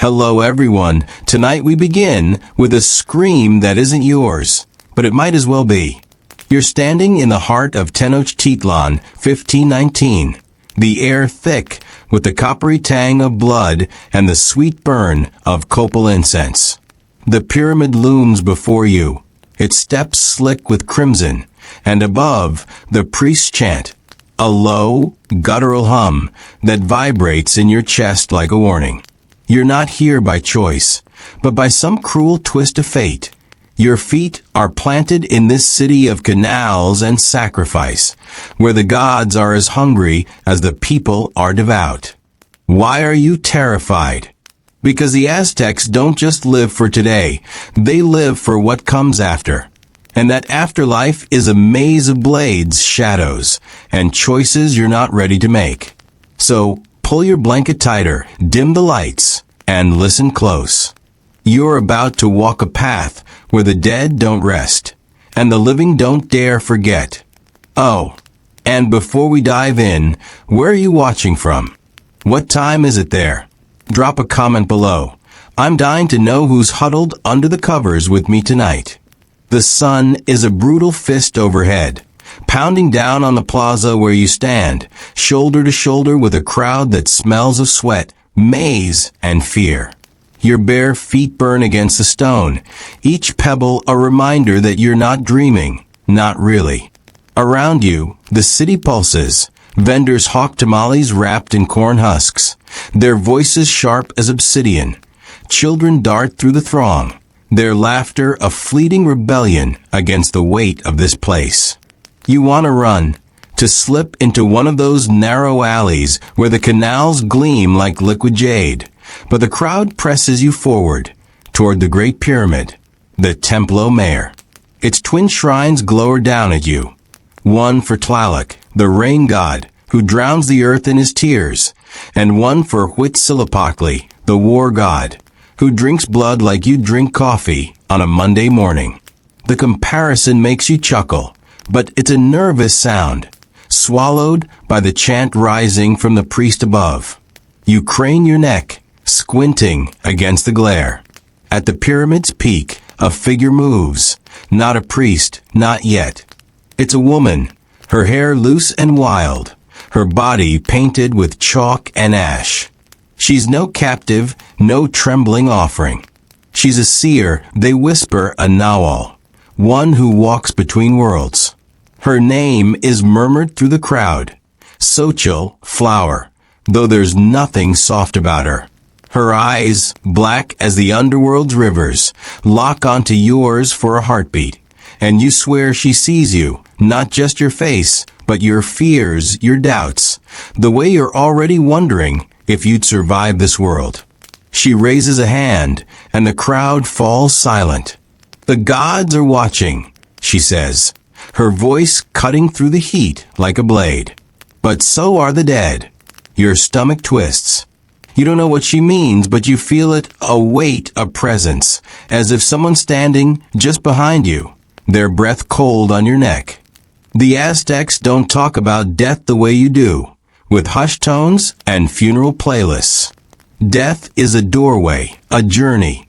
Hello everyone. Tonight we begin with a scream that isn't yours, but it might as well be. You're standing in the heart of Tenochtitlan, 1519. The air thick with the coppery tang of blood and the sweet burn of copal incense. The pyramid looms before you, its steps slick with crimson, and above, the priests chant, a low, guttural hum that vibrates in your chest like a warning. You're not here by choice, but by some cruel twist of fate. Your feet are planted in this city of canals and sacrifice, where the gods are as hungry as the people are devout. Why are you terrified? Because the Aztecs don't just live for today, they live for what comes after. And that afterlife is a maze of blades, shadows, and choices you're not ready to make. So, pull your blanket tighter, dim the lights, and listen close. You're about to walk a path where the dead don't rest, and the living don't dare forget. Oh, and before we dive in, where are you watching from? What time is it there? Drop a comment below. I'm dying to know who's huddled under the covers with me tonight. The sun is a brutal fist overhead, pounding down on the plaza where you stand, shoulder to shoulder with a crowd that smells of sweat, maize, and fear. Your bare feet burn against the stone, each pebble a reminder that you're not dreaming, not really. Around you, the city pulses. Vendors hawk tamales wrapped in corn husks, their voices sharp as obsidian. Children dart through the throng, their laughter a fleeting rebellion against the weight of this place. You want to run, to slip into one of those narrow alleys where the canals gleam like liquid jade, but the crowd presses you forward, toward the Great Pyramid, the Templo Mayor. Its twin shrines glower down at you. One for Tlaloc, the rain god, who drowns the earth in his tears, and one for Huitzilopochtli, the war god, who drinks blood like you drink coffee on a Monday morning. The comparison makes you chuckle, but it's a nervous sound, swallowed by the chant rising from the priest above. You crane your neck, squinting against the glare. At the pyramid's peak, a figure moves, not a priest, not yet. It's a woman, her hair loose and wild, her body painted with chalk and ash. She's no captive, no trembling offering. She's a seer, they whisper a Nawal, one who walks between worlds. Her name is murmured through the crowd, Xochitl, flower, though there's nothing soft about her. Her eyes, black as the underworld's rivers, lock onto yours for a heartbeat, and you swear she sees you, not just your face, but your fears, your doubts, the way you're already wondering if you'd survive this world. She raises a hand, and the crowd falls silent. The gods are watching, she says, her voice cutting through the heat like a blade. But so are the dead. Your stomach twists. You don't know what she means, but you feel it, a weight, a presence, as if someone's standing just behind you, their breath cold on your neck. The Aztecs don't talk about death the way you do, with hushed tones and funeral playlists. Death is a doorway, a journey,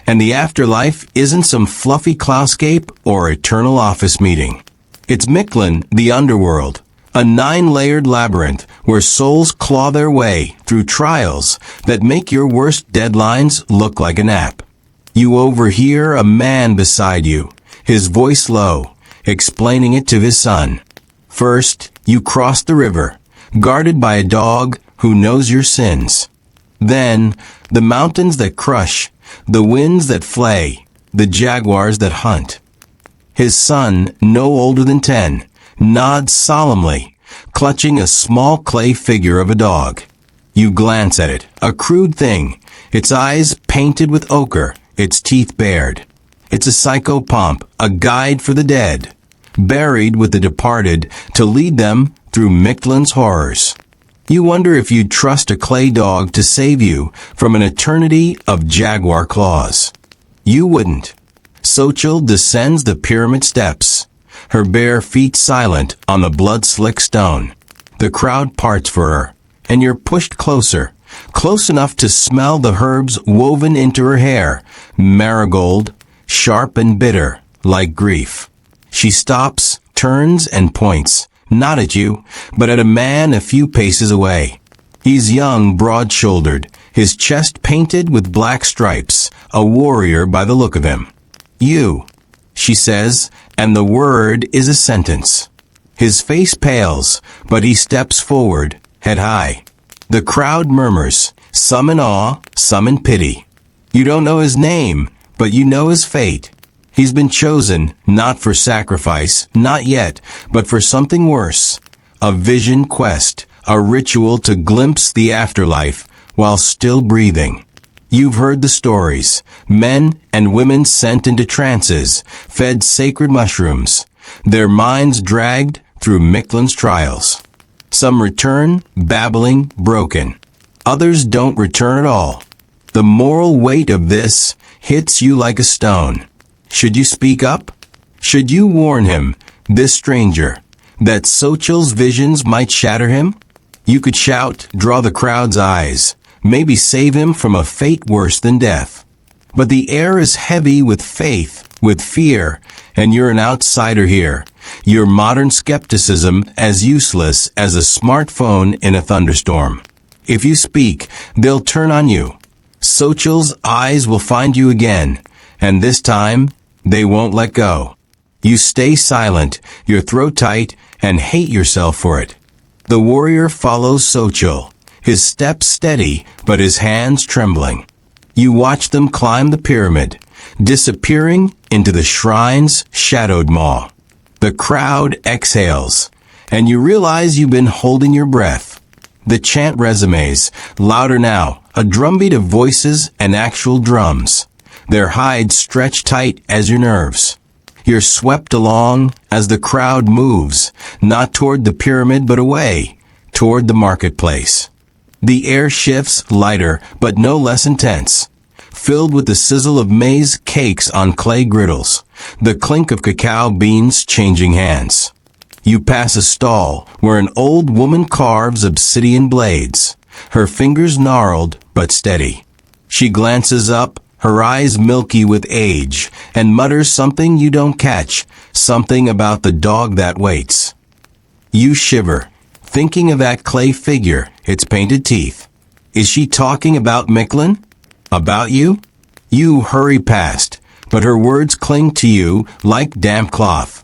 and the afterlife isn't some fluffy cloudscape or eternal office meeting. It's Mictlan, the underworld, a 9-layered labyrinth where souls claw their way through trials that make your worst deadlines look like a nap. You overhear a man beside you, his voice low, explaining it to his son. First, you cross the river, guarded by a dog who knows your sins. Then, the mountains that crush, the winds that flay, the jaguars that hunt. His son, no older than 10, nods solemnly, clutching a small clay figure of a dog. You glance at it, a crude thing, its eyes painted with ochre, its teeth bared. It's a psychopomp, a guide for the dead, buried with the departed to lead them through Mictlan's horrors. You wonder if you'd trust a clay dog to save you from an eternity of jaguar claws. You wouldn't. Xochitl descends the pyramid steps, her bare feet silent on the blood-slick stone. The crowd parts for her, and you're pushed closer, close enough to smell the herbs woven into her hair, marigold, sharp and bitter, like grief. She stops, turns, and points, not at you, but at a man a few paces away. He's young, broad-shouldered, his chest painted with black stripes, a warrior by the look of him. "You," she says, and the word is a sentence. His face pales, but he steps forward, head high. The crowd murmurs, some in awe, some in pity. You don't know his name, but you know his fate. He's been chosen, not for sacrifice, not yet, but for something worse. A vision quest, a ritual to glimpse the afterlife while still breathing. You've heard the stories. Men and women sent into trances, fed sacred mushrooms, their minds dragged through Micklin's trials. Some return, babbling, broken. Others don't return at all. The moral weight of this hits you like a stone. Should you speak up? Should you warn him, this stranger, that Xochitl's visions might shatter him? You could shout, draw the crowd's eyes, maybe save him from a fate worse than death. But the air is heavy with faith, with fear, and you're an outsider here. Your modern skepticism as useless as a smartphone in a thunderstorm. If you speak, they'll turn on you. Xochitl's eyes will find you again, and this time, they won't let go. You stay silent, your throat tight, and hate yourself for it. The warrior follows Xochitl, his steps steady, but his hands trembling. You watch them climb the pyramid, disappearing into the shrine's shadowed maw. The crowd exhales, and you realize you've been holding your breath. The chant resumes, louder now, a drumbeat of voices and actual drums. Their hides stretch tight as your nerves. You're swept along as the crowd moves, not toward the pyramid but away, toward the marketplace. The air shifts lighter but no less intense, filled with the sizzle of maize cakes on clay griddles, the clink of cacao beans changing hands. You pass a stall where an old woman carves obsidian blades, her fingers gnarled but steady. She glances up, her eyes milky with age, and mutters something you don't catch, something about the dog that waits. You shiver, thinking of that clay figure, its painted teeth. Is she talking about Micklin? About you? You hurry past, but her words cling to you like damp cloth.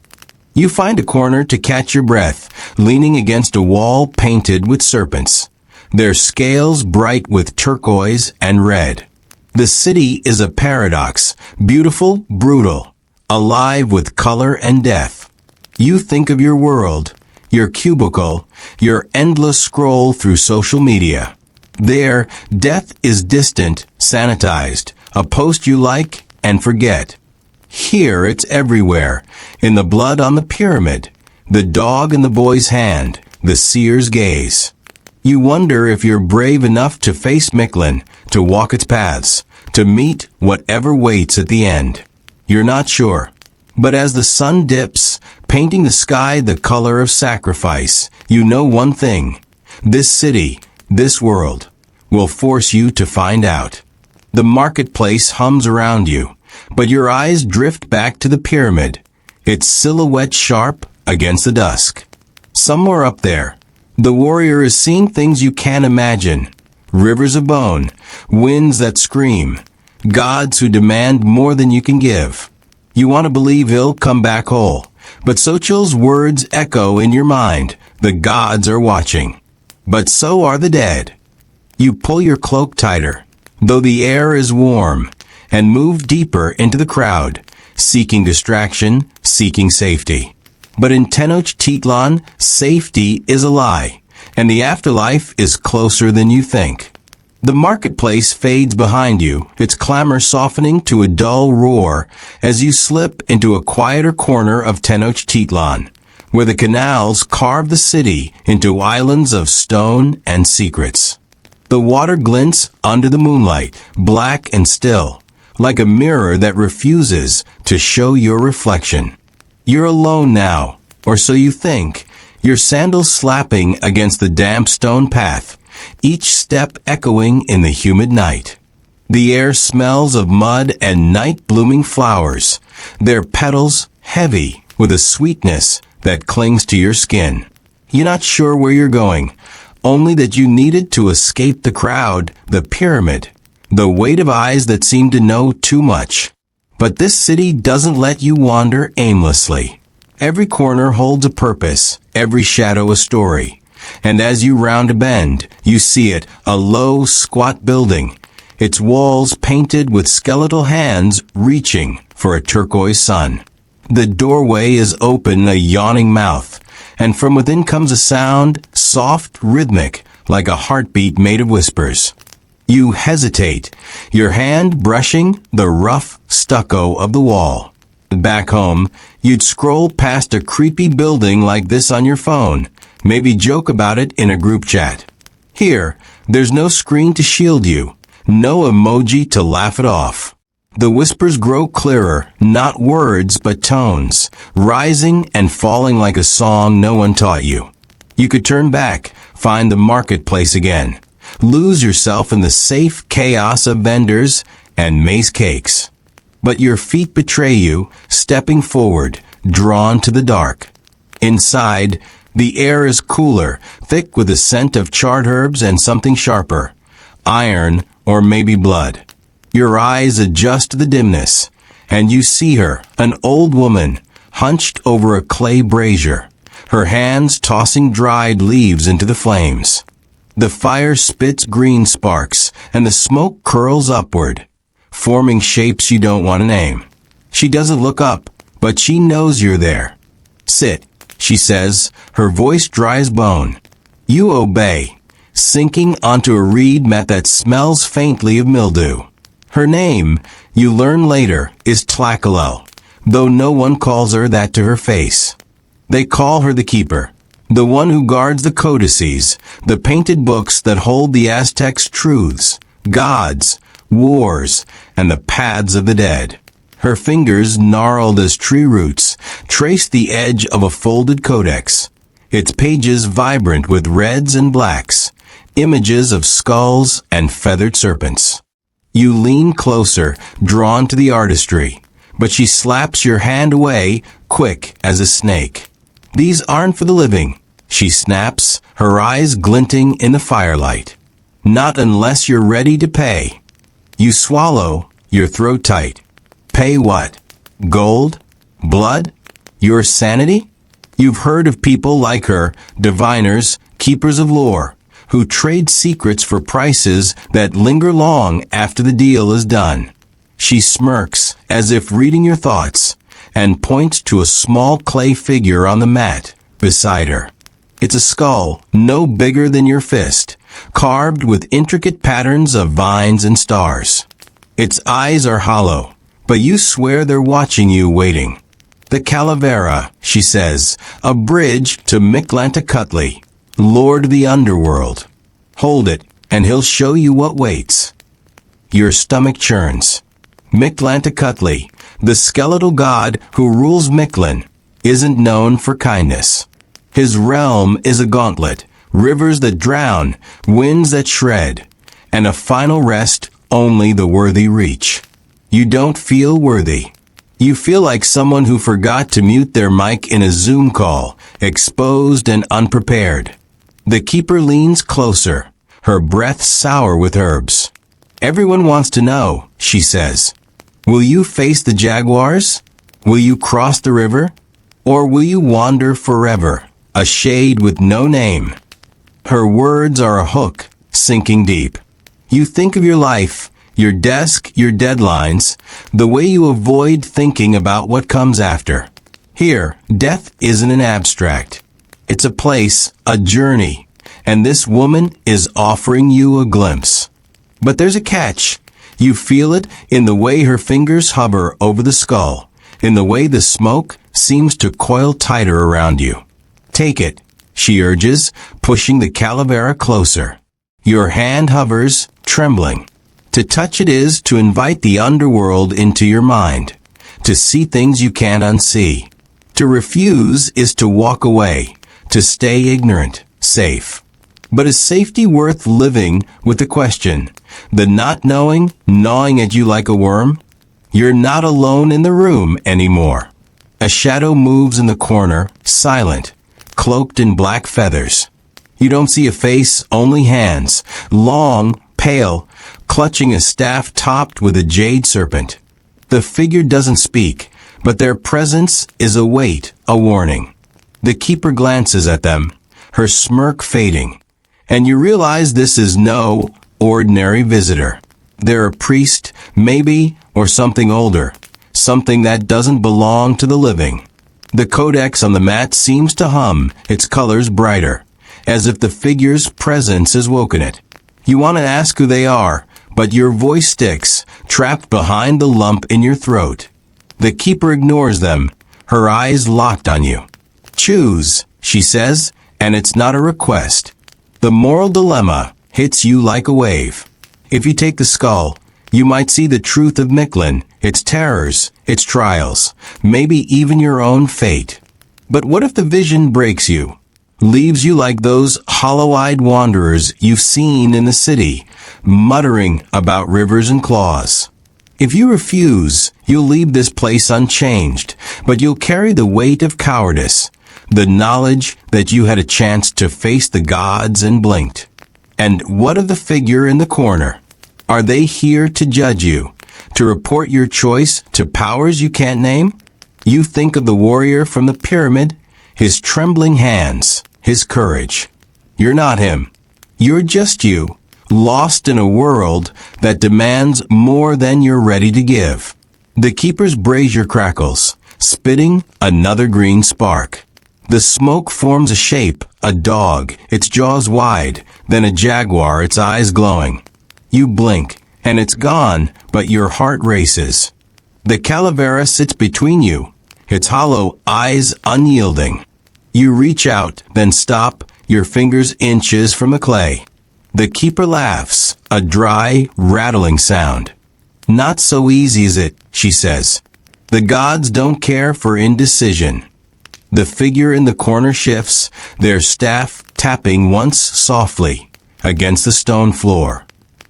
You find a corner to catch your breath, leaning against a wall painted with serpents, their scales bright with turquoise and red. The city is a paradox, beautiful, brutal, alive with color and death. You think of your world, your cubicle, your endless scroll through social media. There, death is distant, sanitized, a post you like and forget. Here it's everywhere, in the blood on the pyramid, the dog in the boy's hand, the seer's gaze. You wonder if you're brave enough to face Micklin, to walk its paths, to meet whatever waits at the end. You're not sure. But as the sun dips, painting the sky the color of sacrifice, you know one thing. This city, this world, will force you to find out. The marketplace hums around you, but your eyes drift back to the pyramid, its silhouette sharp against the dusk. Somewhere up there, the warrior is seeing things you can't imagine. Rivers of bone, winds that scream, gods who demand more than you can give. You want to believe he'll come back whole, but Xochitl's words echo in your mind. The gods are watching. But so are the dead. You pull your cloak tighter, though the air is warm, and move deeper into the crowd, seeking distraction, seeking safety. But in Tenochtitlan, safety is a lie, and the afterlife is closer than you think. The marketplace fades behind you, its clamor softening to a dull roar as you slip into a quieter corner of Tenochtitlan, where the canals carve the city into islands of stone and secrets. The water glints under the moonlight, black and still, like a mirror that refuses to show your reflection. You're alone now, or so you think, your sandals slapping against the damp stone path, each step echoing in the humid night. The air smells of mud and night-blooming flowers, their petals heavy with a sweetness that clings to your skin. You're not sure where you're going, only that you needed to escape the crowd, the pyramid, the weight of eyes that seem to know too much. But this city doesn't let you wander aimlessly. Every corner holds a purpose, every shadow a story. And as you round a bend, you see it, a low, squat building, its walls painted with skeletal hands reaching for a turquoise sun. The doorway is open, a yawning mouth, and from within comes a sound, soft, rhythmic, like a heartbeat made of whispers. You hesitate, your hand brushing the rough stucco of the wall. Back home, you'd scroll past a creepy building like this on your phone, maybe joke about it in a group chat. Here, there's no screen to shield you, no emoji to laugh it off. The whispers grow clearer, not words but tones, rising and falling like a song no one taught you. You could turn back, find the marketplace again, lose yourself in the safe chaos of vendors and mace cakes. But your feet betray you, stepping forward, drawn to the dark. Inside, the air is cooler, thick with a scent of charred herbs and something sharper, iron or maybe blood. Your eyes adjust to the dimness, and you see her, an old woman, hunched over a clay brazier, her hands tossing dried leaves into the flames. The fire spits green sparks, and the smoke curls upward, forming shapes you don't want to name. She doesn't look up, but she knows you're there. Sit, she says, her voice dry as bone. You obey, sinking onto a reed mat that smells faintly of mildew. Her name, you learn later, is Tlacaelel, though no one calls her that to her face. They call her the Keeper, the one who guards the codices, the painted books that hold the Aztecs' truths, gods, wars, and the paths of the dead. Her fingers, gnarled as tree roots, trace the edge of a folded codex, its pages vibrant with reds and blacks, images of skulls and feathered serpents. You lean closer, drawn to the artistry, but she slaps your hand away, quick as a snake. These aren't for the living, she snaps, her eyes glinting in the firelight. Not unless you're ready to pay. You swallow, your throat tight. Pay what? Gold? Blood? Your sanity? You've heard of people like her, diviners, keepers of lore, who trade secrets for prices that linger long after the deal is done. She smirks, as if reading your thoughts, and points to a small clay figure on the mat beside her. It's a skull, no bigger than your fist, carved with intricate patterns of vines and stars. Its eyes are hollow, but you swear they're watching you, waiting. The Calavera, she says, a bridge to Mictlantecutli, Lord of the Underworld. Hold it, and he'll show you what waits. Your stomach churns. Mictlantecutli, the skeletal god who rules Mictlan, isn't known for kindness. His realm is a gauntlet, rivers that drown, winds that shred, and a final rest only the worthy reach. You don't feel worthy. You feel like someone who forgot to mute their mic in a Zoom call, exposed and unprepared. The keeper leans closer, her breath sour with herbs. Everyone wants to know, she says. Will you face the jaguars? Will you cross the river? Or will you wander forever, a shade with no name? Her words are a hook, sinking deep. You think of your life, your desk, your deadlines, the way you avoid thinking about what comes after. Here, death isn't an abstract. It's a place, a journey, and this woman is offering you a glimpse. But there's a catch. You feel it in the way her fingers hover over the skull, in the way the smoke seems to coil tighter around you. Take it, she urges, pushing the calavera closer. Your hand hovers, trembling. To touch it is to invite the underworld into your mind, to see things you can't unsee. To refuse is to walk away, to stay ignorant, safe. But is safety worth living with the question, the not knowing gnawing at you like a worm? You're not alone in the room anymore. A shadow moves in the corner, silent, cloaked in black feathers. You don't see a face, only hands, long, pale, clutching a staff topped with a jade serpent. The figure doesn't speak, but their presence is a weight, a warning. The keeper glances at them, her smirk fading, and you realize this is no ordinary visitor. They're a priest, maybe, or something older, something that doesn't belong to the living. The codex on the mat seems to hum, its colors brighter, as if the figure's presence has woken it. You want to ask who they are, but your voice sticks, trapped behind the lump in your throat. The keeper ignores them, her eyes locked on you. Choose, she says, and it's not a request. The moral dilemma hits you like a wave. If you take the skull, you might see the truth of Mictlan, its terrors, its trials, maybe even your own fate. But what if the vision breaks you, leaves you like those hollow-eyed wanderers you've seen in the city, muttering about rivers and claws? If you refuse, you'll leave this place unchanged, but you'll carry the weight of cowardice, the knowledge that you had a chance to face the gods and blinked. And what of the figure in the corner? Are they here to judge you, to report your choice to powers you can't name? You think of the warrior from the pyramid, his trembling hands, his courage. You're not him. You're just you, lost in a world that demands more than you're ready to give. The keeper's brazier crackles, spitting another green spark. The smoke forms a shape, a dog, its jaws wide, then a jaguar, its eyes glowing. You blink, and it's gone, but your heart races. The calavera sits between you, its hollow eyes unyielding. You reach out, then stop, your fingers inches from the clay. The keeper laughs, a dry, rattling sound. Not so easy is it, she says. The gods don't care for indecision. The figure in the corner shifts, their staff tapping once softly against the stone floor.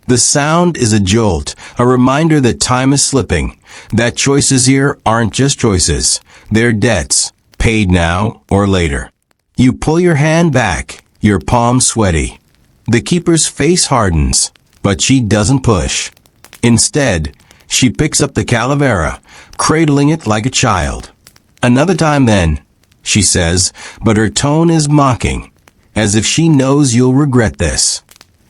The sound is a jolt, a reminder that time is slipping, that choices here aren't just choices, they're debts, paid now or later. You pull your hand back, your palm sweaty. The keeper's face hardens, but she doesn't push. Instead, she picks up the calavera, cradling it like a child. Another time then, she says, but her tone is mocking, as if she knows you'll regret this.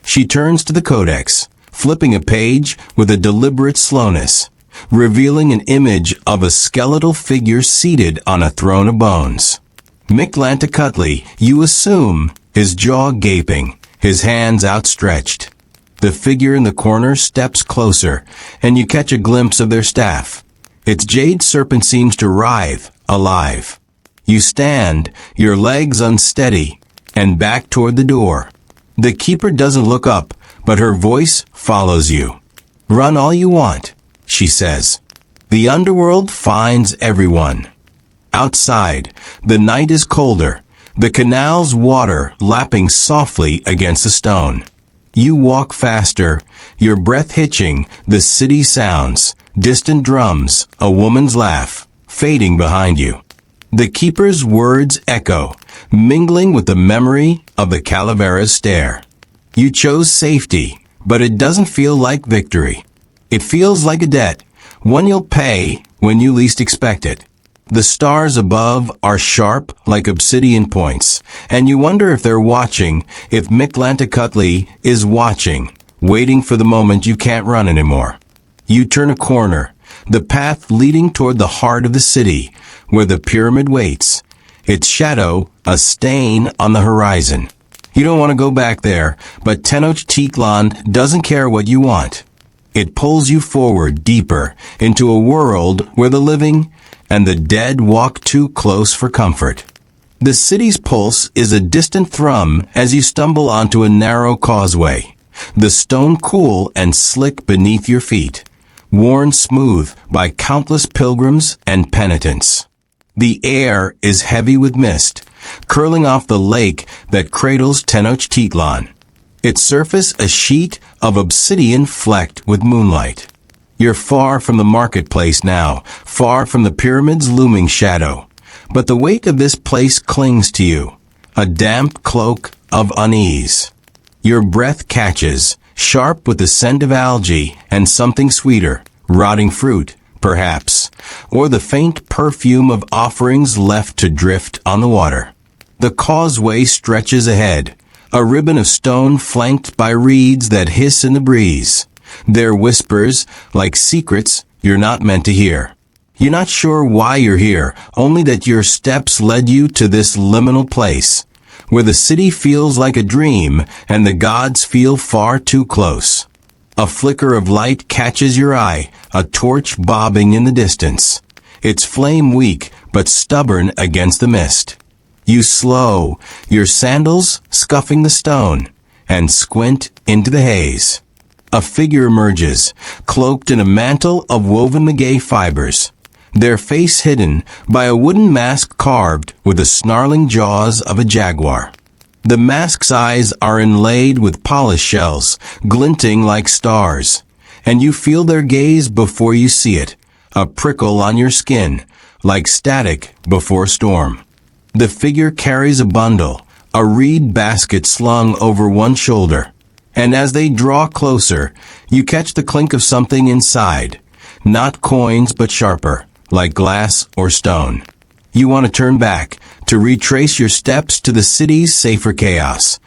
She turns to the codex, flipping a page with a deliberate slowness, revealing an image of a skeletal figure seated on a throne of bones. Mictlan, you assume, his jaw gaping, his hands outstretched. The figure in the corner steps closer, and you catch a glimpse of their staff. Its jade serpent seems to writhe, alive. You stand, your legs unsteady, and back toward the door. The keeper doesn't look up, but her voice follows you. Run all you want, she says. The underworld finds everyone. Outside, the night is colder, the canal's water lapping softly against the stone. You walk faster, your breath hitching, the city sounds, distant drums, a woman's laugh, fading behind you. The keeper's words echo, mingling with the memory of the calavera's stare. You chose safety, but it doesn't feel like victory. It feels like a debt, one you'll pay when you least expect it. The stars above are sharp like obsidian points, and you wonder if they're watching, if Mictlan is watching, waiting for the moment you can't run anymore. You turn a corner, the path leading toward the heart of the city, where the pyramid waits, its shadow a stain on the horizon. You don't want to go back there, but Tenochtitlan doesn't care what you want. It pulls you forward deeper into a world where the living and the dead walk too close for comfort. The city's pulse is a distant thrum as you stumble onto a narrow causeway, the stone cool and slick beneath your feet, worn smooth by countless pilgrims and penitents. The air is heavy with mist, curling off the lake that cradles Tenochtitlan. Its surface a sheet of obsidian flecked with moonlight. You're far from the marketplace now, far from the pyramid's looming shadow. But the weight of this place clings to you, a damp cloak of unease. Your breath catches, sharp with the scent of algae and something sweeter, rotting fruit, perhaps, or the faint perfume of offerings left to drift on the water. The causeway stretches ahead, a ribbon of stone flanked by reeds that hiss in the breeze. Their whispers, like secrets you're not meant to hear. You're not sure why you're here, only that your steps led you to this liminal place, where the city feels like a dream and the gods feel far too close. A flicker of light catches your eye, a torch bobbing in the distance. Its flame weak, but stubborn against the mist. You slow, your sandals scuffing the stone, and squint into the haze. A figure emerges, cloaked in a mantle of woven maguey fibers, their face hidden by a wooden mask carved with the snarling jaws of a jaguar. The mask's eyes are inlaid with polished shells, glinting like stars, and you feel their gaze before you see it, a prickle on your skin, like static before storm. The figure carries a bundle, a reed basket slung over one shoulder, and as they draw closer, you catch the clink of something inside, not coins but sharper, like glass or stone. You want to turn back, to retrace your steps to the city's safer chaos.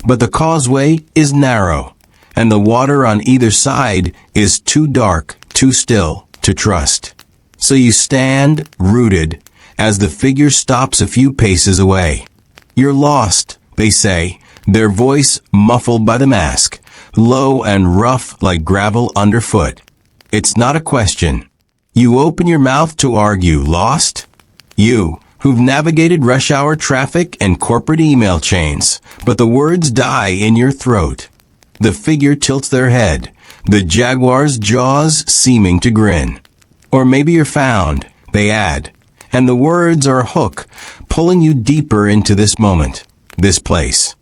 But the causeway is narrow, and the water on either side is too dark, too still to trust. So you stand, rooted, as the figure stops a few paces away. You're lost, they say, their voice muffled by the mask, low and rough like gravel underfoot. It's not a question. You open your mouth to argue, lost? You, who've navigated rush hour traffic and corporate email chains, but the words die in your throat. The figure tilts their head, the jaguar's jaws seeming to grin. Or maybe you're found, they add, and the words are a hook, pulling you deeper into this moment, this place.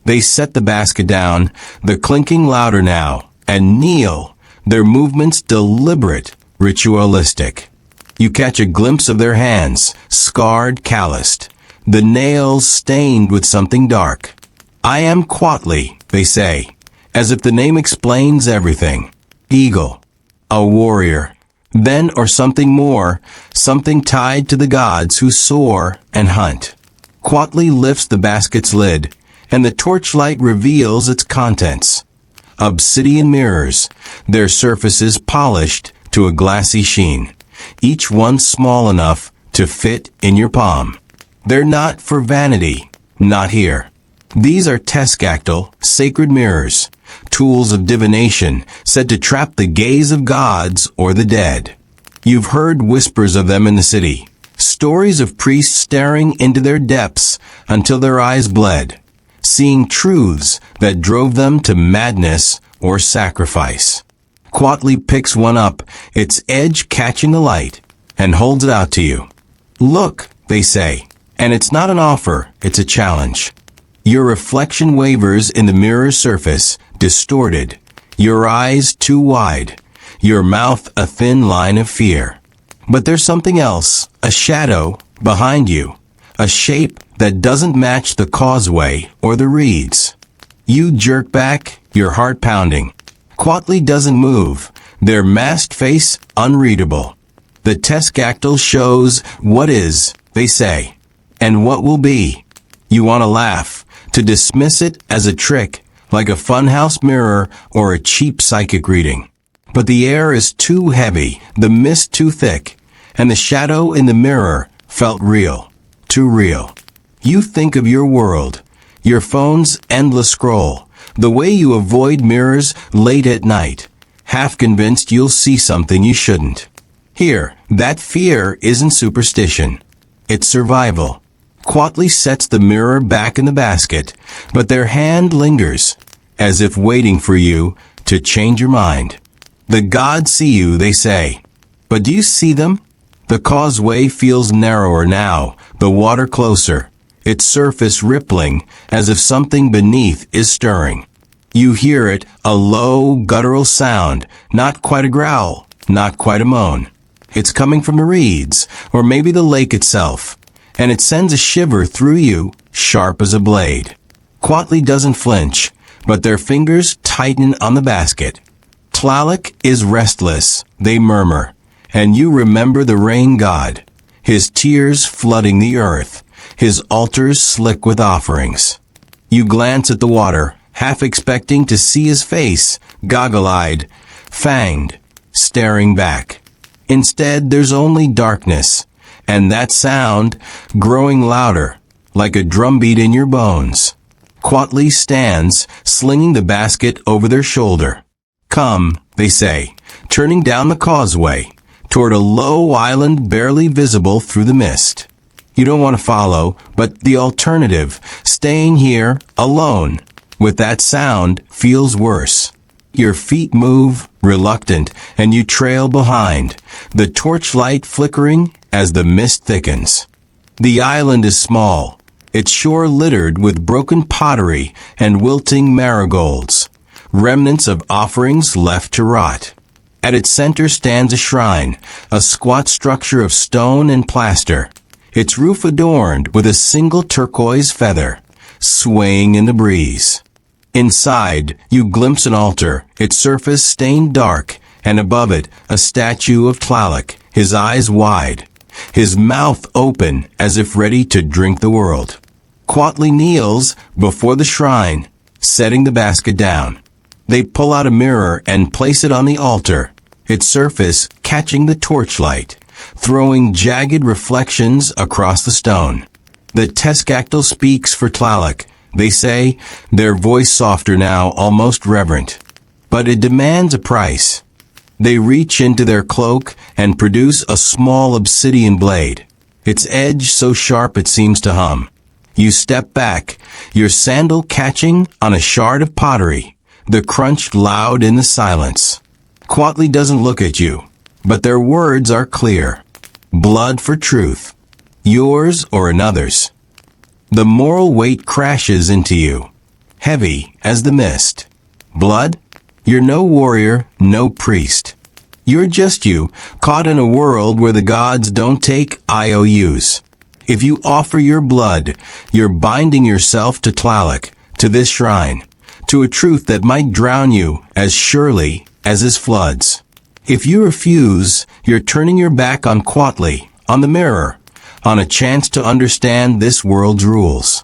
They set the basket down, the clinking louder now, and kneel, their movements deliberate, ritualistic. You catch a glimpse of their hands, scarred, calloused, the nails stained with something dark. I am Quatli, they say, as if the name explains everything. Eagle, a warrior, then or something more, something tied to the gods who soar and hunt. Quatli lifts the basket's lid, and the torchlight reveals its contents. Obsidian mirrors, their surfaces polished to a glassy sheen, each one small enough to fit in your palm. They're not for vanity, not here. These are teskactyl, sacred mirrors, tools of divination said to trap the gaze of gods or the dead. You've heard whispers of them in the city, stories of priests staring into their depths until their eyes bled, seeing truths that drove them to madness or sacrifice. Quatli picks one up, its edge catching the light, and holds it out to you. Look, they say, and it's not an offer, it's a challenge. Your reflection wavers in the mirror's surface, distorted, your eyes too wide, your mouth a thin line of fear. But there's something else, a shadow, behind you, a shape that doesn't match the causeway or the reeds. You jerk back, your heart pounding. Quatli doesn't move, their masked face unreadable. The teskactyl shows what is, they say, and what will be. You want to laugh, to dismiss it as a trick, like a funhouse mirror or a cheap psychic reading. But the air is too heavy, the mist too thick, and the shadow in the mirror felt real, too real. You think of your world, your phone's endless scroll, the way you avoid mirrors late at night, half convinced you'll see something you shouldn't. Here, that fear isn't superstition. It's survival. Quatli sets the mirror back in the basket, but their hand lingers, as if waiting for you to change your mind. The gods see you, they say. But do you see them? The causeway feels narrower now, the water closer. its surface rippling as if something beneath is stirring. You hear it, a low, guttural sound, not quite a growl, not quite a moan. It's coming from the reeds, or maybe the lake itself, and it sends a shiver through you, sharp as a blade. Quatley doesn't flinch, but their fingers tighten on the basket. Tlaloc is restless, they murmur, and you remember the rain god, his tears flooding the earth, his altars slick with offerings. You glance at the water, half expecting to see his face, goggle-eyed, fanged, staring back. Instead, there's only darkness, and that sound growing louder, like a drumbeat in your bones. Quatley stands, slinging the basket over their shoulder. Come, they say, turning down the causeway, toward a low island barely visible through the mist. You don't want to follow, but the alternative, staying here, alone, with that sound, feels worse. Your feet move, reluctant, and you trail behind, the torchlight flickering as the mist thickens. The island is small, its shore littered with broken pottery and wilting marigolds, remnants of offerings left to rot. At its center stands a shrine, a squat structure of stone and plaster, its roof adorned with a single turquoise feather, swaying in the breeze. Inside, you glimpse an altar, its surface stained dark, and above it, a statue of Tlaloc, his eyes wide, his mouth open as if ready to drink the world. Quatley kneels before the shrine, setting the basket down. They pull out a mirror and place it on the altar, its surface catching the torchlight, throwing jagged reflections across the stone. The Teskactyl speaks for Tlaloc, they say, their voice softer now, almost reverent. But it demands a price. They reach into their cloak and produce a small obsidian blade, its edge so sharp it seems to hum. You step back, your sandal catching on a shard of pottery, the crunch loud in the silence. Quatley doesn't look at you, but their words are clear. Blood for truth. Yours or another's. The moral weight crashes into you, heavy as the mist. Blood? You're no warrior, no priest. You're just you, caught in a world where the gods don't take IOUs. If you offer your blood, you're binding yourself to Tlaloc, to this shrine, to a truth that might drown you as surely as his floods. If you refuse, you're turning your back on Quatley, on the mirror, on a chance to understand this world's rules.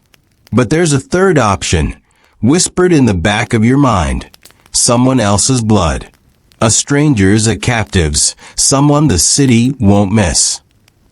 But there's a third option, whispered in the back of your mind. Someone else's blood. A stranger's, a captive's, someone the city won't miss.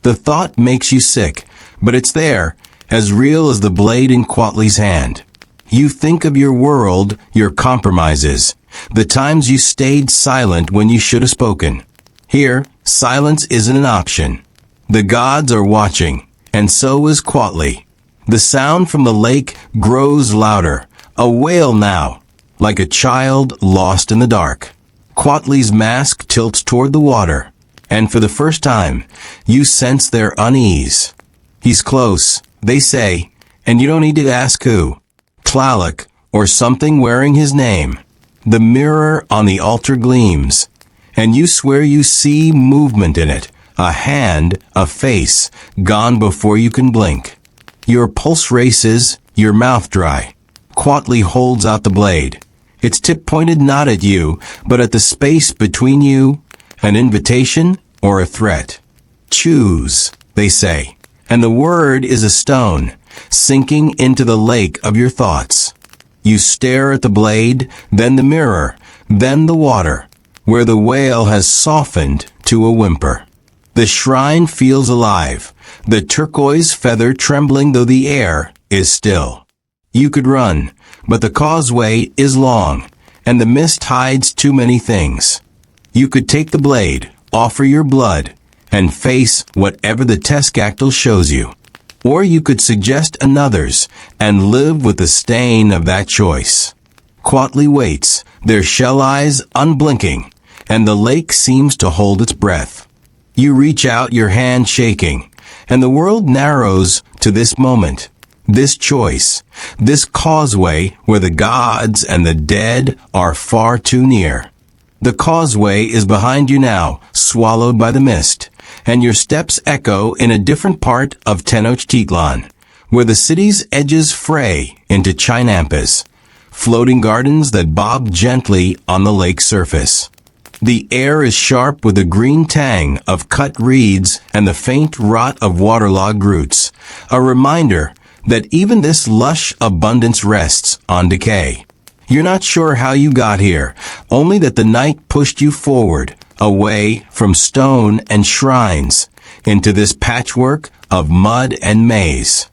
The thought makes you sick, but it's there, as real as the blade in Quatley's hand. You think of your world, your compromises, the times you stayed silent when you should have spoken. Here, silence isn't an option. The gods are watching, and so is Quatley. The sound from the lake grows louder, a wail now, like a child lost in the dark. Quatley's mask tilts toward the water, and for the first time, you sense their unease. He's close, they say, and you don't need to ask who. Tlaloc, or something wearing his name. The mirror on the altar gleams, and you swear you see movement in it. A hand, a face, gone before you can blink. Your pulse races, your mouth dry. Quatley holds out the blade, its tip pointed not at you, but at the space between you, an invitation or a threat. Choose, they say, and the word is a stone, sinking into the lake of your thoughts. You stare at the blade, then the mirror, then the water, where the wail has softened to a whimper. The shrine feels alive, the turquoise feather trembling though the air is still. You could run, but the causeway is long, and the mist hides too many things. You could take the blade, offer your blood, and face whatever the Teskactyl shows you. Or you could suggest another's, and live with the stain of that choice. Quatley waits, their shell eyes unblinking, and the lake seems to hold its breath. You reach out, your hand shaking, and the world narrows to this moment, This choice, this causeway where the gods and the dead are far too near. The causeway is behind you now, swallowed by the mist, and your steps echo in a different part of Tenochtitlan, where the city's edges fray into chinampas, floating gardens that bob gently on the lake surface. The air is sharp with the green tang of cut reeds and the faint rot of waterlogged roots, a reminder that even this lush abundance rests on decay. You're not sure how you got here, only that the night pushed you forward, away from stone and shrines, into this patchwork of mud and maze.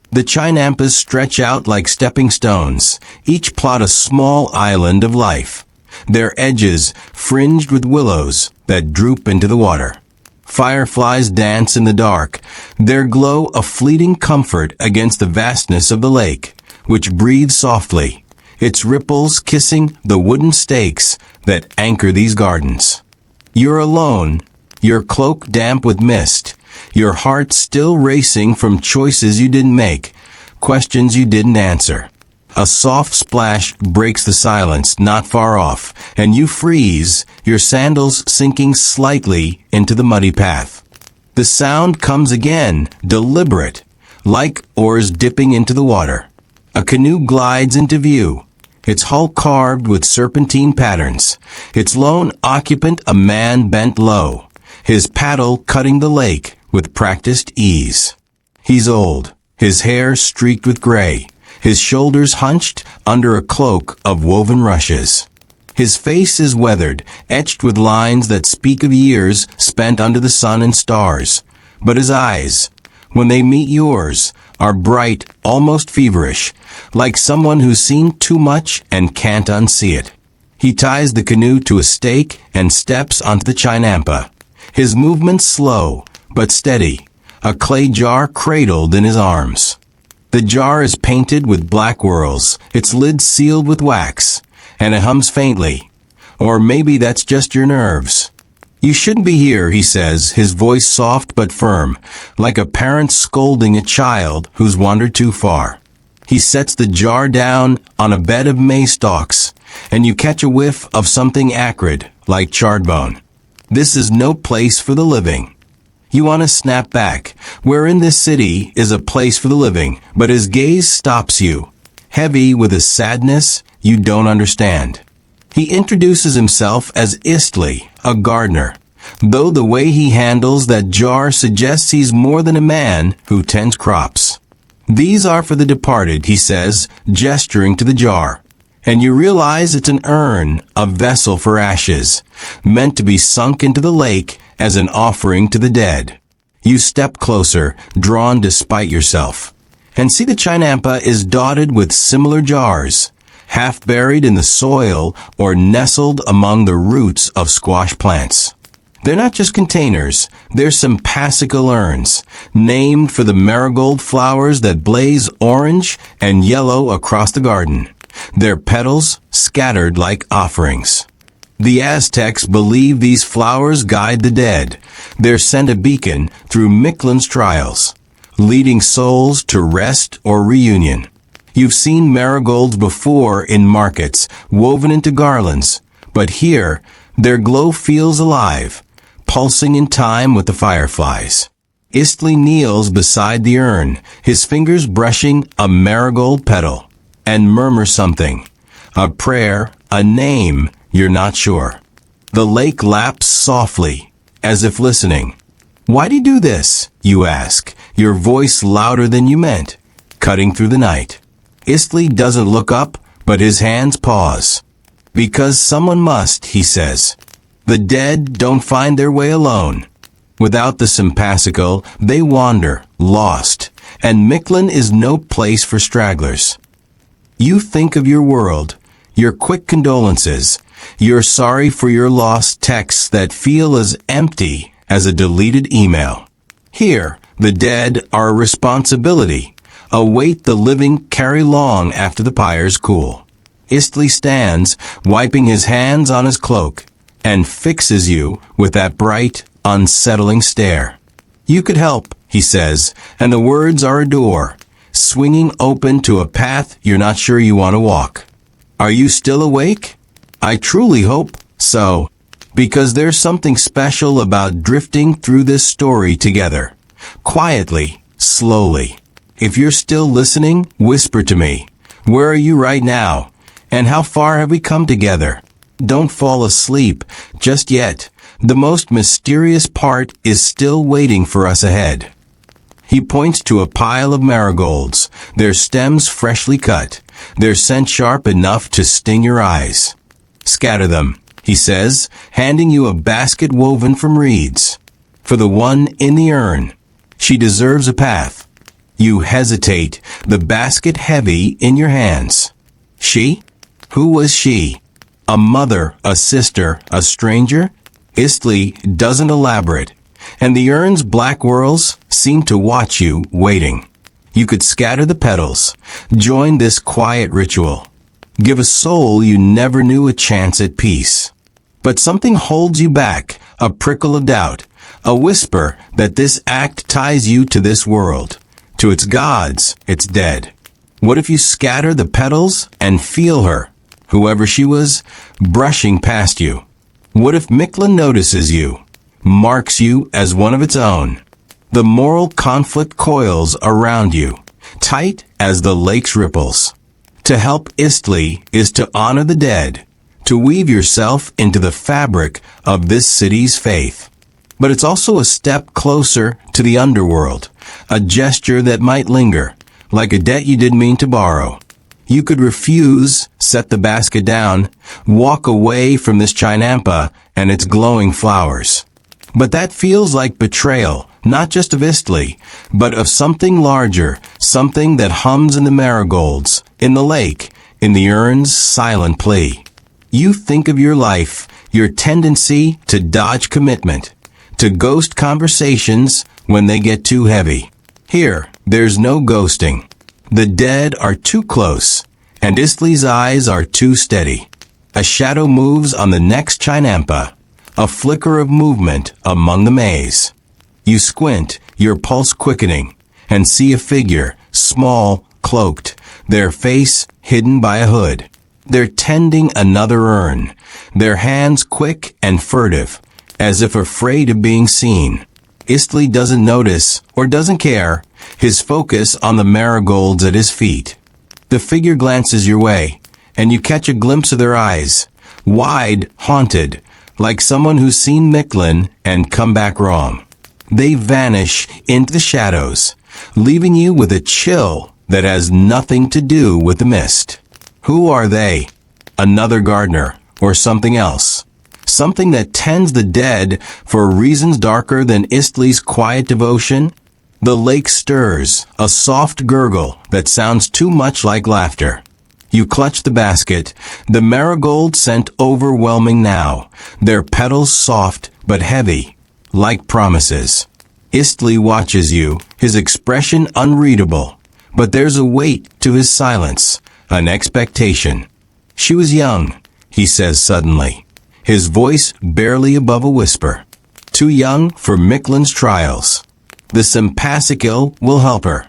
The chinampas stretch out like stepping stones, each plot a small island of life, their edges fringed with willows that droop into the water. Fireflies dance in the dark, their glow a fleeting comfort against the vastness of the lake, which breathes softly, its ripples kissing the wooden stakes that anchor these gardens. You're alone, your cloak damp with mist, your heart still racing from choices you didn't make, questions you didn't answer. A soft splash breaks the silence not far off, and you freeze, your sandals sinking slightly into the muddy path. The sound comes again, deliberate, like oars dipping into the water. A canoe glides into view, its hull carved with serpentine patterns, its lone occupant a man bent low, his paddle cutting the lake with practiced ease. He's old, his hair streaked with gray, his shoulders hunched under a cloak of woven rushes. His face is weathered, etched with lines that speak of years spent under the sun and stars. But his eyes, when they meet yours, are bright, almost feverish, like someone who's seen too much and can't unsee it. He ties the canoe to a stake and steps onto the chinampa, his movements slow but steady, a clay jar cradled in his arms. The jar is painted with black whorls, its lid sealed with wax, and it hums faintly. Or maybe that's just your nerves. You shouldn't be here, he says, his voice soft but firm, like a parent scolding a child who's wandered too far. He sets the jar down on a bed of maize stalks, and you catch a whiff of something acrid, like charred bone. This is no place for the living. You want to snap back. Where in this city is a place for the living, but his gaze stops you, heavy with a sadness you don't understand. He introduces himself as Istli, a gardener, though the way he handles that jar suggests he's more than a man who tends crops. These are for the departed, he says, gesturing to the jar. And you realize it's an urn, a vessel for ashes, meant to be sunk into the lake as an offering to the dead. You step closer, drawn despite yourself, and see the chinampa is dotted with similar jars, half buried in the soil or nestled among the roots of squash plants. They're not just containers, they're sympasical urns, named for the marigold flowers that blaze orange and yellow across the garden, their petals scattered like offerings. The Aztecs believe these flowers guide the dead. They're sent a beacon through Mictlan's trials, leading souls to rest or reunion. You've seen marigolds before in markets, woven into garlands, but here, their glow feels alive, pulsing in time with the fireflies. Istli kneels beside the urn, his fingers brushing a marigold petal, and murmurs something, a prayer, a name, you're not sure. The lake laps softly, as if listening. Why'd he do this, you ask, your voice louder than you meant, cutting through the night. Istli doesn't look up, but his hands pause. Because someone must, he says. The dead don't find their way alone. Without the sympasical, they wander, lost, and Mictlan is no place for stragglers. You think of your world, your quick condolences, you're sorry for your lost texts that feel as empty as a deleted email. Here, the dead are a responsibility, a weight the living carry long after the pyres cool. Istli stands, wiping his hands on his cloak, and fixes you with that bright, unsettling stare. You could help, he says, and the words are a door, swinging open to a path you're not sure you want to walk. Are you still awake? I truly hope so, because there's something special about drifting through this story together. Quietly, slowly. If you're still listening, whisper to me. Where are you right now? And how far have we come together? Don't fall asleep just yet. The most mysterious part is still waiting for us ahead. He points to a pile of marigolds, their stems freshly cut, their scent sharp enough to sting your eyes. Scatter them, he says, handing you a basket woven from reeds. For the one in the urn. She deserves a path. You hesitate, the basket heavy in your hands. She? Who was she? A mother, a sister, a stranger? Istli doesn't elaborate, and the urn's black whorls seem to watch you, waiting. You could scatter the petals, join this quiet ritual, give a soul you never knew a chance at peace. But something holds you back, a prickle of doubt, a whisper that this act ties you to this world, to its gods, its dead. What if you scatter the petals and feel her, whoever she was, brushing past you? What if Mikla notices you, marks you as one of its own? The moral conflict coils around you, tight as the lake's ripples. To help Istli is to honor the dead, to weave yourself into the fabric of this city's faith. But it's also a step closer to the underworld, a gesture that might linger, like a debt you didn't mean to borrow. You could refuse, set the basket down, walk away from this chinampa and its glowing flowers. But that feels like betrayal, not just of Istli, but of something larger, something that hums in the marigolds, in the lake, in the urn's silent plea. You think of your life, your tendency to dodge commitment, to ghost conversations when they get too heavy. Here, there's no ghosting. The dead are too close, and Istli's eyes are too steady. A shadow moves on the next chinampa, a flicker of movement among the maze. You squint, your pulse quickening, and see a figure, small, cloaked, their face hidden by a hood. They're tending another urn, their hands quick and furtive, as if afraid of being seen. Istli doesn't notice or doesn't care, his focus on the marigolds at his feet. The figure glances your way, and you catch a glimpse of their eyes, wide, haunted, like someone who's seen Miklin and come back wrong. They vanish into the shadows, leaving you with a chill that has nothing to do with the mist. Who are they? Another gardener, or something else? Something that tends the dead for reasons darker than Istli's quiet devotion? The lake stirs, a soft gurgle that sounds too much like laughter. You clutch the basket, the marigold scent overwhelming now, their petals soft but heavy, like promises. Istli watches you, his expression unreadable, but there's a weight to his silence, an expectation. She was young, he says suddenly, his voice barely above a whisper. Too young for Miklin's trials. The Sympasicil will help her.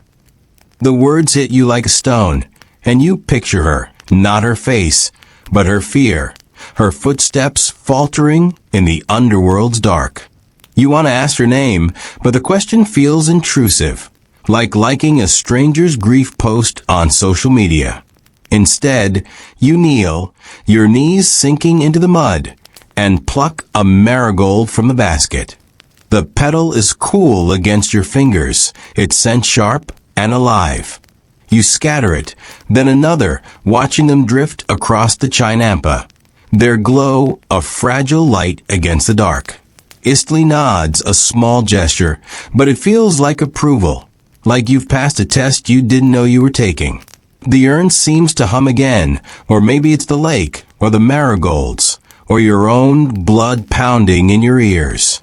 The words hit you like a stone, and you picture her, not her face, but her fear, her footsteps faltering in the underworld's dark. You want to ask her name, but the question feels intrusive, like liking a stranger's grief post on social media. Instead, you kneel, your knees sinking into the mud, and pluck a marigold from the basket. The petal is cool against your fingers, its scent sharp and alive. You scatter it, then another, watching them drift across the chinampa, their glow a fragile light against the dark. Istli nods, a small gesture, but it feels like approval, like you've passed a test you didn't know you were taking. The urn seems to hum again, or maybe it's the lake, or the marigolds, or your own blood pounding in your ears.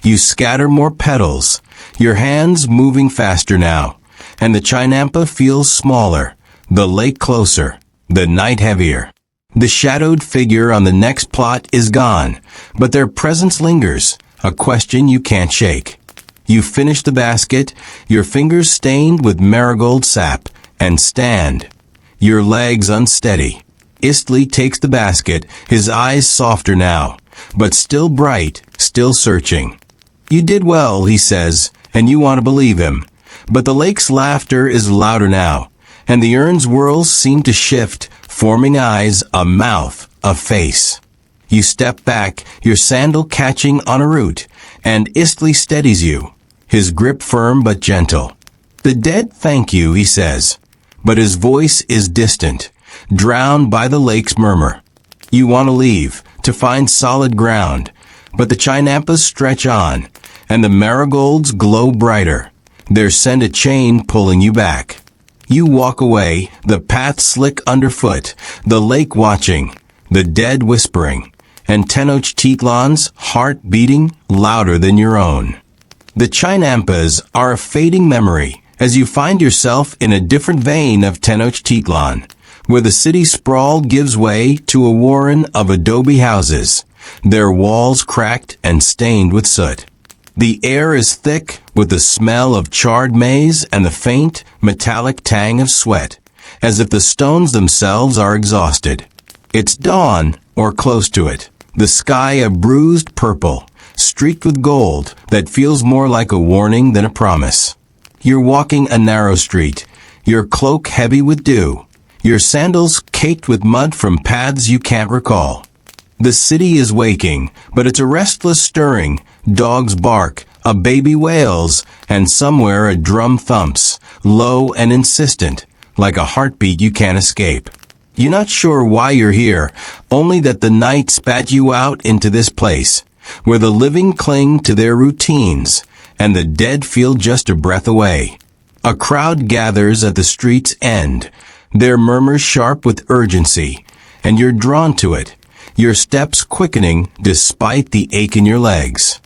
You scatter more petals, your hands moving faster now, and the chinampa feels smaller, the lake closer, the night heavier. The shadowed figure on the next plot is gone, but their presence lingers, a question you can't shake. You finish the basket, your fingers stained with marigold sap, and stand. Your legs unsteady. Istli takes the basket, his eyes softer now, but still bright, still searching. You did well, he says, and you want to believe him. But the lake's laughter is louder now, and the urn's whirls seem to shift, forming eyes, a mouth, a face. You step back, your sandal catching on a root, and Istli steadies you, his grip firm but gentle. The dead thank you, he says, but his voice is distant, drowned by the lake's murmur. You want to leave, to find solid ground, but the chinampas stretch on, and the marigolds glow brighter, their scent a chain pulling you back. You walk away, the path slick underfoot, the lake watching, the dead whispering, and Tenochtitlan's heart beating louder than your own. The chinampas are a fading memory as you find yourself in a different vein of Tenochtitlan, where the city sprawl gives way to a warren of adobe houses, their walls cracked and stained with soot. The air is thick with the smell of charred maize and the faint, metallic tang of sweat, as if the stones themselves are exhausted. It's dawn, or close to it, the sky a bruised purple, streaked with gold, that feels more like a warning than a promise. You're walking a narrow street, your cloak heavy with dew, your sandals caked with mud from paths you can't recall. The city is waking, but it's a restless stirring. Dogs bark, a baby wails, and somewhere a drum thumps, low and insistent, like a heartbeat you can't escape. You're not sure why you're here, only that the night spat you out into this place, where the living cling to their routines, and the dead feel just a breath away. A crowd gathers at the street's end, their murmurs sharp with urgency, and you're drawn to it, your steps quickening despite the ache in your legs.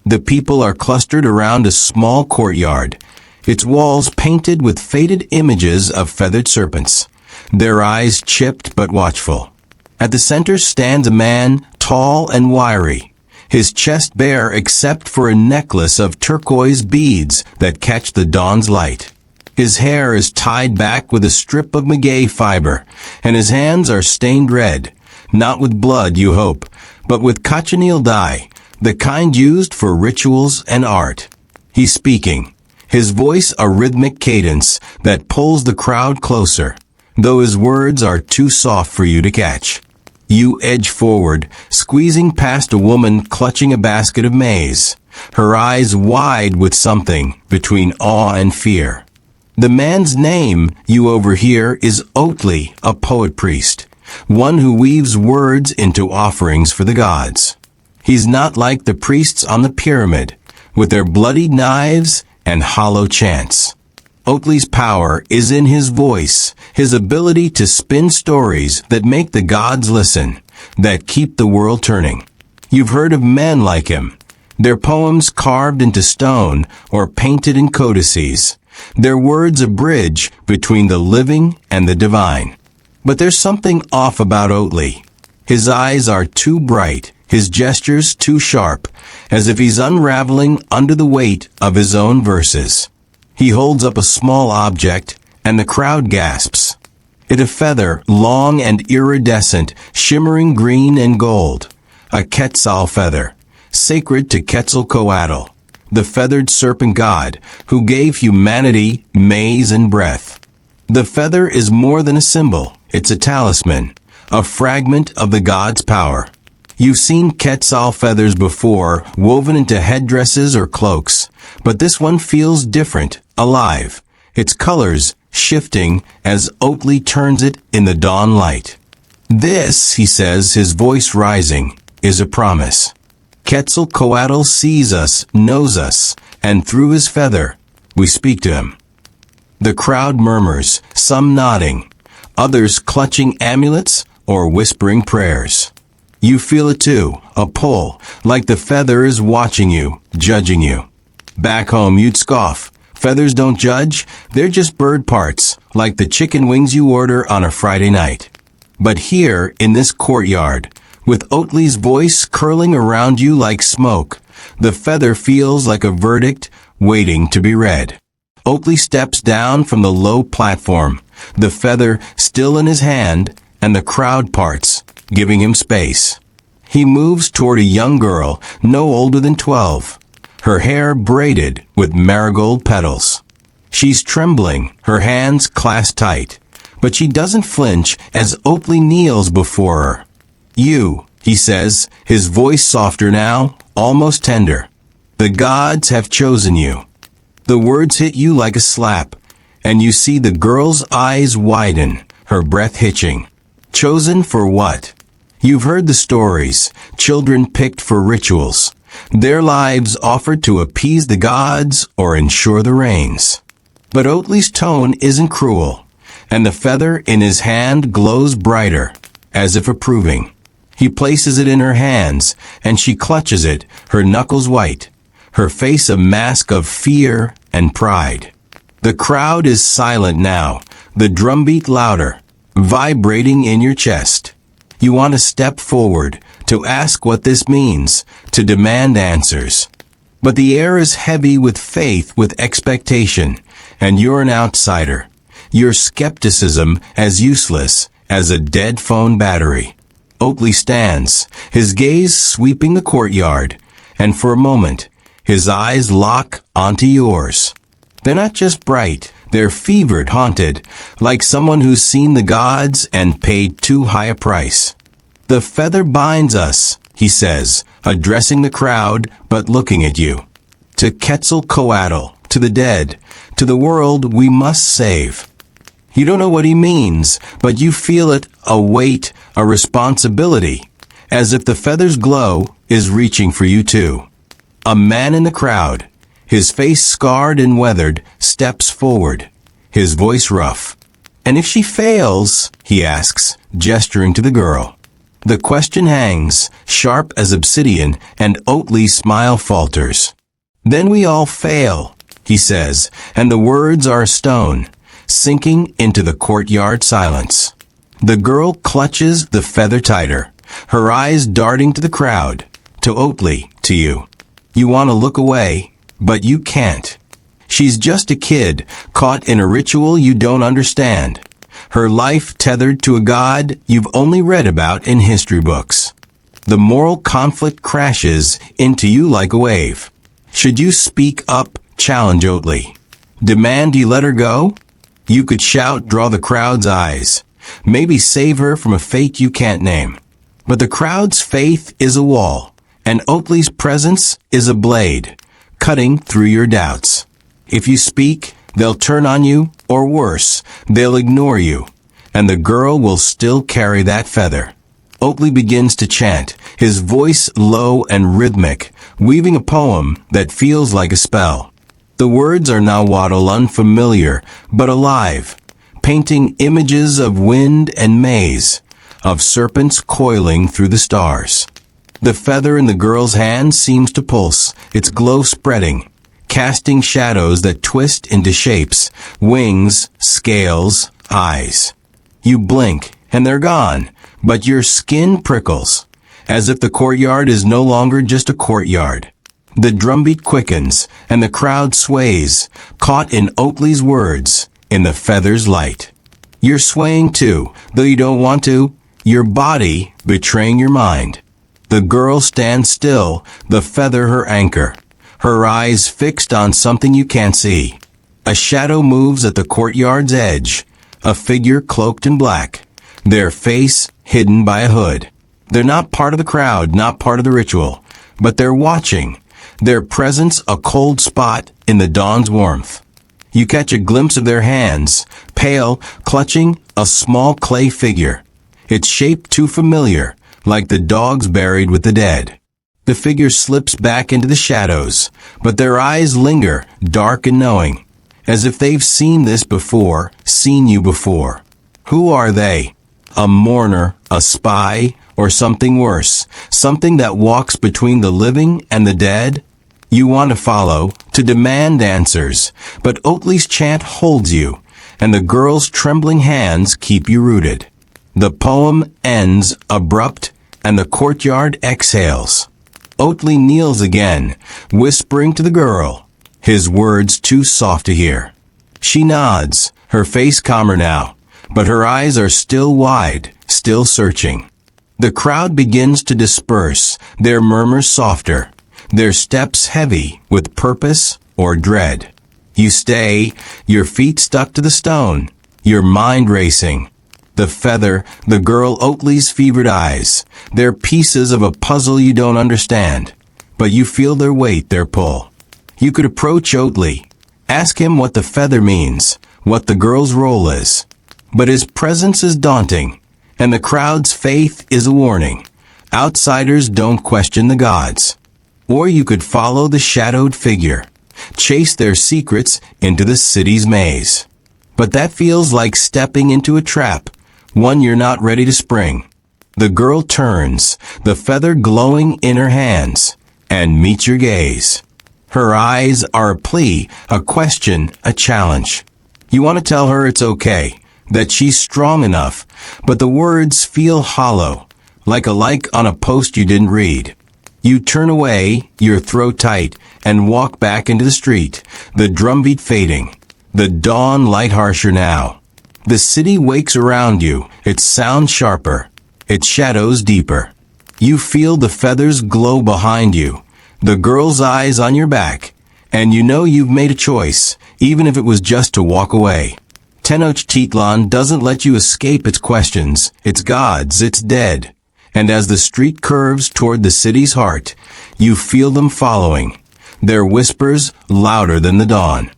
The people are clustered around a small courtyard, its walls painted with faded images of feathered serpents, their eyes chipped but watchful. At the center stands a man, tall and wiry, his chest bare except for a necklace of turquoise beads that catch the dawn's light. His hair is tied back with a strip of maguey fiber, and his hands are stained red, not with blood, you hope, but with cochineal dye, the kind used for rituals and art. He's speaking, his voice a rhythmic cadence that pulls the crowd closer, though his words are too soft for you to catch. You edge forward, squeezing past a woman clutching a basket of maize, her eyes wide with something between awe and fear. The man's name you overhear is Oatly, a poet priest, one who weaves words into offerings for the gods. He's not like the priests on the pyramid, with their bloodied knives and hollow chants. Oatly's power is in his voice, his ability to spin stories that make the gods listen, that keep the world turning. You've heard of men like him, their poems carved into stone or painted in codices, their words a bridge between the living and the divine. But there's something off about Oatly. His eyes are too bright, his gestures too sharp, as if he's unraveling under the weight of his own verses. He holds up a small object, and the crowd gasps. It's a feather, long and iridescent, shimmering green and gold. A Quetzal feather, sacred to Quetzalcoatl, the feathered serpent god, who gave humanity maize and breath. The feather is more than a symbol, it's a talisman, a fragment of the god's power. You've seen Quetzal feathers before, woven into headdresses or cloaks, but this one feels different, alive, its colors shifting as Oatly turns it in the dawn light. This, he says, his voice rising, is a promise. Quetzalcoatl sees us, knows us, and through his feather, we speak to him. The crowd murmurs, some nodding, others clutching amulets or whispering prayers. You feel it too, a pull, like the feather is watching you, judging you. Back home you'd scoff. Feathers don't judge, they're just bird parts, like the chicken wings you order on a Friday night. But here, in this courtyard, with Oatly's voice curling around you like smoke, the feather feels like a verdict, waiting to be read. Oatley steps down from the low platform, the feather still in his hand, and the crowd parts, giving him space. He moves toward a young girl, no older than 12, her hair braided with marigold petals. She's trembling, her hands clasped tight, but she doesn't flinch as Oatley kneels before her. "You," he says, his voice softer now, almost tender. "The gods have chosen you." The words hit you like a slap, and you see the girl's eyes widen, her breath hitching. Chosen for what? You've heard the stories, children picked for rituals, their lives offered to appease the gods or ensure the rains. But Oatley's tone isn't cruel, and the feather in his hand glows brighter, as if approving. He places it in her hands, and she clutches it, her knuckles white, her face a mask of fear and pride. The crowd is silent now, the drumbeat louder, vibrating in your chest. You want to step forward, to ask what this means, to demand answers. But the air is heavy with faith, with expectation, and you're an outsider. Your skepticism as useless as a dead phone battery. Oatley stands, his gaze sweeping the courtyard, and for a moment, his eyes lock onto yours. They're not just bright, they're fevered, haunted, like someone who's seen the gods and paid too high a price. "The feather binds us," he says, addressing the crowd, but looking at you. "To Quetzalcoatl, to the dead, to the world we must save." You don't know what he means, but you feel it, a weight, a responsibility, as if the feather's glow is reaching for you too. A man in the crowd, his face scarred and weathered, steps forward, his voice rough. "And if she fails?" he asks, gesturing to the girl. The question hangs, sharp as obsidian, and Oatley's smile falters. "Then we all fail," he says, and the words are stone, sinking into the courtyard silence. The girl clutches the feather tighter, her eyes darting to the crowd, to Oatley, to you. You want to look away, but you can't. She's just a kid, caught in a ritual you don't understand. Her life tethered to a god you've only read about in history books. The moral conflict crashes into you like a wave. Should you speak up, challenge Oatley? Demand you let her go? You could shout, draw the crowd's eyes. Maybe save her from a fate you can't name. But the crowd's faith is a wall, and Oatley's presence is a blade, cutting through your doubts. If you speak, they'll turn on you, or worse, they'll ignore you, and the girl will still carry that feather. Oatley begins to chant, his voice low and rhythmic, weaving a poem that feels like a spell. The words are Nahuatl, unfamiliar, but alive, painting images of wind and maze, of serpents coiling through the stars. The feather in the girl's hand seems to pulse, its glow spreading, casting shadows that twist into shapes, wings, scales, eyes. You blink, and they're gone, but your skin prickles, as if the courtyard is no longer just a courtyard. The drumbeat quickens, and the crowd sways, caught in Oatley's words, in the feather's light. You're swaying too, though you don't want to, your body betraying your mind. The girl stands still, the feather her anchor, her eyes fixed on something you can't see. A shadow moves at the courtyard's edge, a figure cloaked in black, their face hidden by a hood. They're not part of the crowd, not part of the ritual, but they're watching, their presence a cold spot in the dawn's warmth. You catch a glimpse of their hands, pale, clutching a small clay figure. Its shape too familiar, like the dogs buried with the dead. The figure slips back into the shadows, but their eyes linger, dark and knowing, as if they've seen this before, seen you before. Who are they? A mourner, a spy, or something worse, something that walks between the living and the dead? You want to follow, to demand answers, but Oatley's chant holds you, and the girl's trembling hands keep you rooted. The poem ends abrupt, and the courtyard exhales. Oatley kneels again, whispering to the girl, his words too soft to hear. She nods, her face calmer now, but her eyes are still wide, still searching. The crowd begins to disperse, their murmurs softer, their steps heavy with purpose or dread. You stay, your feet stuck to the stone, your mind racing. The feather, the girl Oatley's fevered eyes, they're pieces of a puzzle you don't understand, but you feel their weight, their pull. You could approach Oatley, ask him what the feather means, what the girl's role is. But his presence is daunting, and the crowd's faith is a warning. Outsiders don't question the gods. Or you could follow the shadowed figure, chase their secrets into the city's maze. But that feels like stepping into a trap, one you're not ready to spring. The girl turns, the feather glowing in her hands, and meets your gaze. Her eyes are a plea, a question, a challenge. You want to tell her it's okay, that she's strong enough, but the words feel hollow, like a like on a post you didn't read. You turn away, your throat tight, and walk back into the street, the drumbeat fading, the dawn light harsher now. The city wakes around you, its sound sharper, its shadows deeper. You feel the feathers glow behind you, the girl's eyes on your back, and you know you've made a choice, even if it was just to walk away. Tenochtitlan doesn't let you escape its questions, its gods, its dead. And as the street curves toward the city's heart, you feel them following, their whispers louder than the dawn.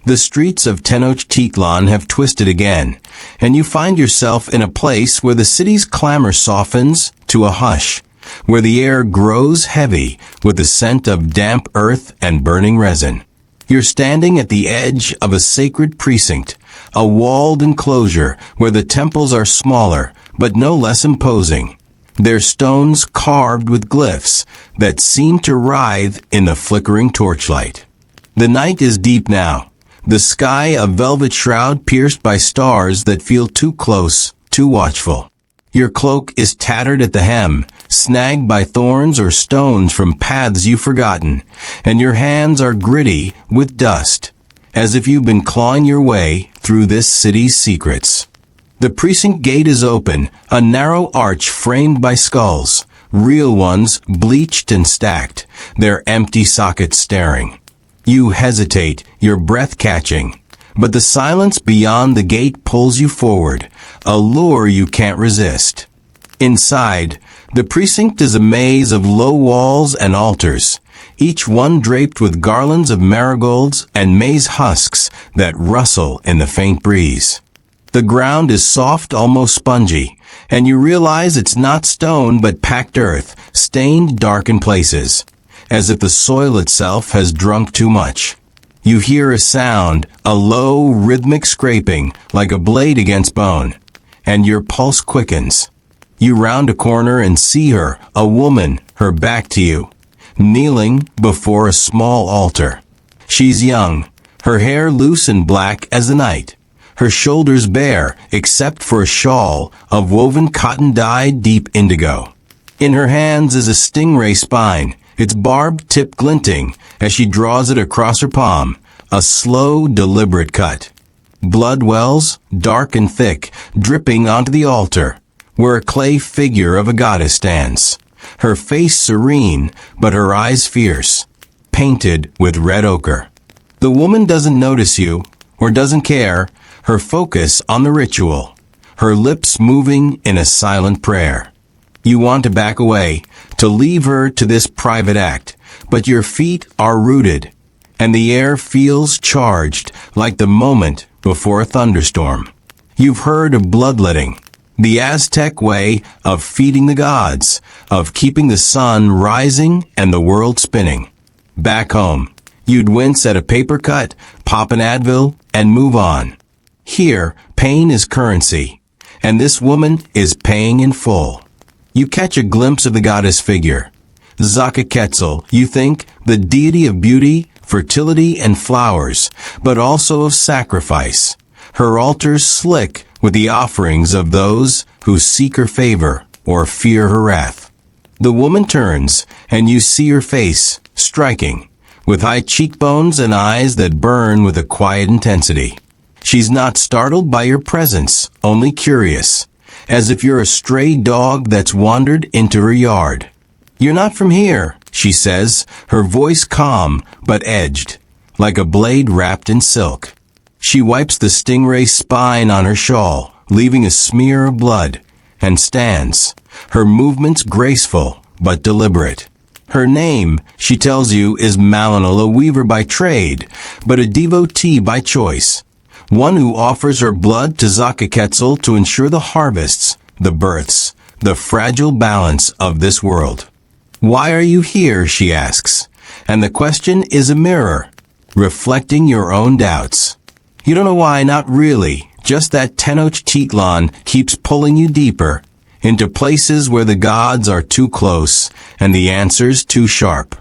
The streets of Tenochtitlan have twisted again, and you find yourself in a place where the city's clamor softens to a hush, where the air grows heavy with the scent of damp earth and burning resin. You're standing at the edge of a sacred precinct, a walled enclosure where the temples are smaller, but no less imposing. Their stones carved with glyphs that seem to writhe in the flickering torchlight. The night is deep now, the sky a velvet shroud pierced by stars that feel too close, too watchful. Your cloak is tattered at the hem, snagged by thorns or stones from paths you've forgotten, and your hands are gritty with dust, as if you've been clawing your way through this city's secrets. The precinct gate is open, a narrow arch framed by skulls, real ones bleached and stacked, their empty sockets staring. You hesitate, your breath catching, but the silence beyond the gate pulls you forward, a lure you can't resist. Inside, the precinct is a maze of low walls and altars, each one draped with garlands of marigolds and maize husks that rustle in the faint breeze. The ground is soft, almost spongy, and you realize it's not stone but packed earth, stained dark in places, as if the soil itself has drunk too much. You hear a sound, a low, rhythmic scraping, like a blade against bone, and your pulse quickens. You round a corner and see her, a woman, her back to you, kneeling before a small altar. She's young, her hair loose and black as the night, her shoulders bare except for a shawl of woven cotton dyed deep indigo. In her hands is a stingray spine, its barbed tip glinting as she draws it across her palm, a slow, deliberate cut. Blood wells, dark and thick, dripping onto the altar, where a clay figure of a goddess stands, her face serene, but her eyes fierce, painted with red ochre. The woman doesn't notice you, or doesn't care, her focus on the ritual, her lips moving in a silent prayer. You want to back away, to leave her to this private act, but your feet are rooted, and the air feels charged like the moment before a thunderstorm. You've heard of bloodletting, the Aztec way of feeding the gods, of keeping the sun rising and the world spinning. Back home, you'd wince at a paper cut, pop an Advil, and move on. Here, pain is currency, and this woman is paying in full. You catch a glimpse of the goddess figure. Quetzal, you think, the deity of beauty, fertility, and flowers, but also of sacrifice. Her altars slick with the offerings of those who seek her favor or fear her wrath. The woman turns, and you see her face, striking, with high cheekbones and eyes that burn with a quiet intensity. She's not startled by your presence, only curious, as if you're a stray dog that's wandered into her yard. "You're not from here," she says, her voice calm but edged, like a blade wrapped in silk. She wipes the stingray spine on her shawl, leaving a smear of blood, and stands, her movements graceful but deliberate. Her name, she tells you, is Malinal, a weaver by trade, but a devotee by choice. One who offers her blood to Zakaquetzal to ensure the harvests, the births, the fragile balance of this world. "Why are you here?" she asks. And the question is a mirror, reflecting your own doubts. You don't know why, not really, just that Tenochtitlan keeps pulling you deeper, into places where the gods are too close and the answers too sharp.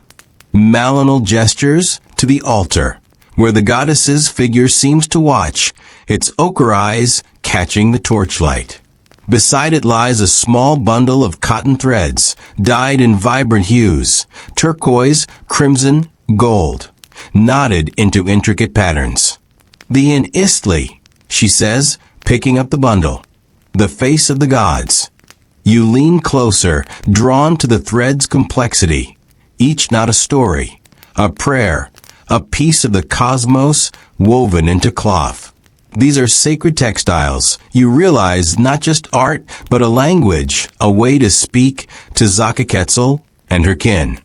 Malinal gestures to the altar, where the goddess's figure seems to watch, its ochre eyes catching the torchlight. Beside it lies a small bundle of cotton threads, dyed in vibrant hues, turquoise, crimson, gold, knotted into intricate patterns. "The in Istli," she says, picking up the bundle. "The face of the gods." You lean closer, drawn to the thread's complexity, each not a story, a prayer, a piece of the cosmos woven into cloth. These are sacred textiles. You realize not just art, but a language, a way to speak to Zakaquetzal and her kin.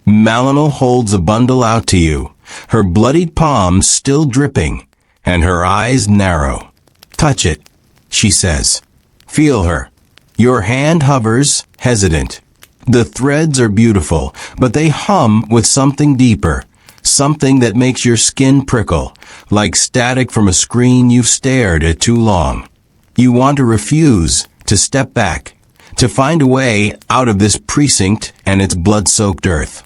Malinal holds a bundle out to you, her bloodied palms still dripping, and her eyes narrow. "Touch it," she says. "Feel her." Your hand hovers, hesitant. The threads are beautiful, but they hum with something deeper, something that makes your skin prickle, like static from a screen you've stared at too long. You want to refuse, to step back, to find a way out of this precinct and its blood-soaked earth.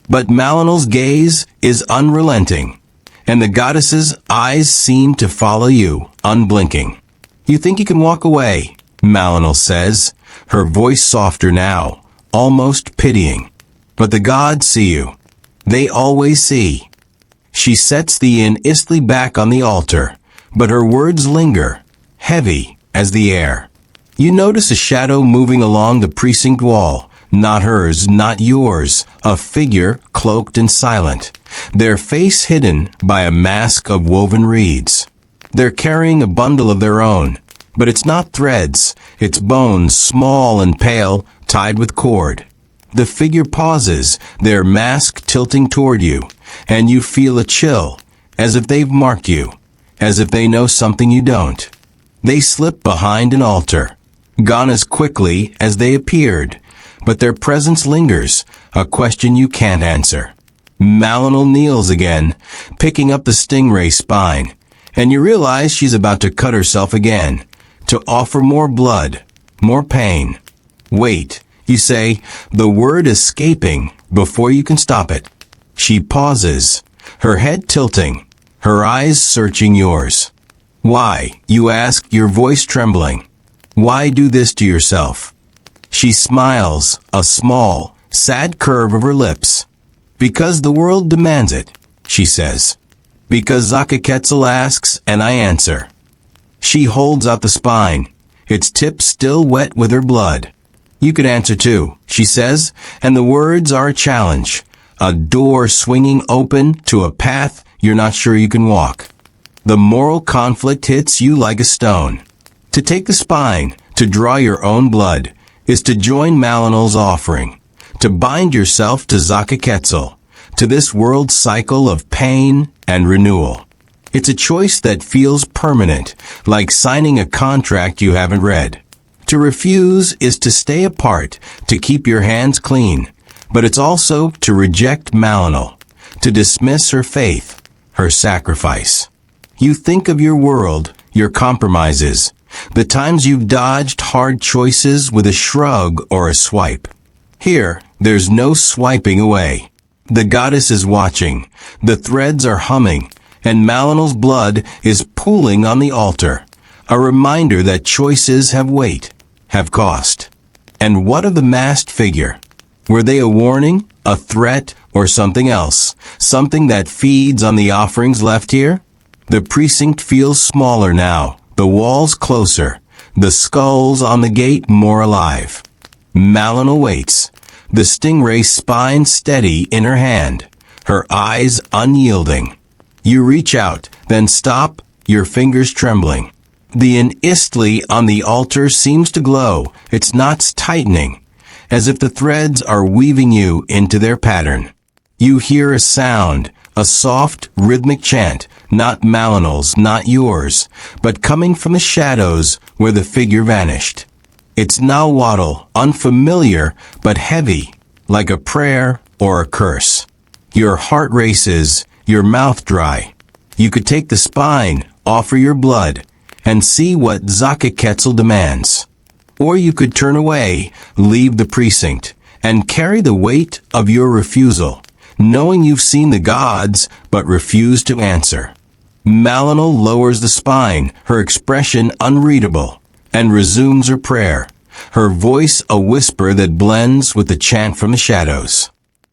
But Malinal's gaze is unrelenting, and the goddess's eyes seem to follow you, unblinking. "You think you can walk away," Malinal says, her voice softer now, almost pitying. "But the gods see you. They always see." She sets the in Istli back on the altar, but her words linger, heavy as the air. You notice a shadow moving along the precinct wall, not hers, not yours, a figure cloaked and silent, their face hidden by a mask of woven reeds. They're carrying a bundle of their own, but it's not threads, it's bones, small and pale, tied with cord. The figure pauses, their mask tilting toward you, and you feel a chill, as if they've marked you, as if they know something you don't. They slip behind an altar, gone as quickly as they appeared, but their presence lingers, a question you can't answer. Malinal kneels again, picking up the stingray spine, and you realize she's about to cut herself again, to offer more blood, more pain. "Wait," you say, the word escaping before you can stop it. She pauses, her head tilting, her eyes searching yours. "Why?" you ask, your voice trembling. "Why do this to yourself?" She smiles, a small, sad curve of her lips. "Because the world demands it," she says. "Because Zakaquetzal asks, and I answer." She holds out the spine, its tip still wet with her blood. "You could answer too," she says, and the words are a challenge, a door swinging open to a path you're not sure you can walk. The moral conflict hits you like a stone. To take the spine, to draw your own blood, is to join Malinal's offering, to bind yourself to Zakaquetzal, to this world's cycle of pain and renewal. It's a choice that feels permanent, like signing a contract you haven't read. To refuse is to stay apart, to keep your hands clean, but it's also to reject Malinal, to dismiss her faith, her sacrifice. You think of your world, your compromises, the times you've dodged hard choices with a shrug or a swipe. Here, there's no swiping away. The goddess is watching, the threads are humming, and Malinal's blood is pooling on the altar, a reminder that choices have weight, have cost. And what of the masked figure? Were they a warning, a threat, or something else, something that feeds on the offerings left here? The precinct feels smaller now, the walls closer, the skulls on the gate more alive. Malin awaits, the stingray's spine steady in her hand, her eyes unyielding. You reach out, then stop, your fingers trembling. The istly on the altar seems to glow, its knots tightening, as if the threads are weaving you into their pattern. You hear a sound, a soft, rhythmic chant, not Malinal's, not yours, but coming from the shadows where the figure vanished. It's Nahuatl, unfamiliar, but heavy, like a prayer or a curse. Your heart races, your mouth dry. You could take the spine, offer your blood, and see what Zakaketzel demands. Or you could turn away, leave the precinct, and carry the weight of your refusal, knowing you've seen the gods, but refuse to answer. Malinal lowers the spine, her expression unreadable, and resumes her prayer, her voice a whisper that blends with the chant from the shadows.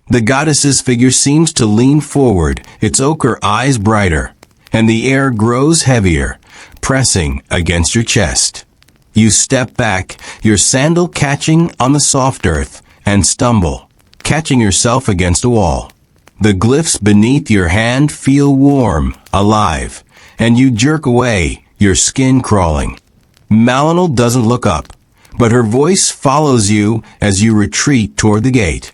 The goddess's figure seems to lean forward, its ochre eyes brighter, and the air grows heavier, pressing against your chest. You step back, your sandal catching on the soft earth, and stumble, catching yourself against a wall. The glyphs beneath your hand feel warm, alive, and you jerk away, your skin crawling. Malinal doesn't look up, but her voice follows you as you retreat toward the gate.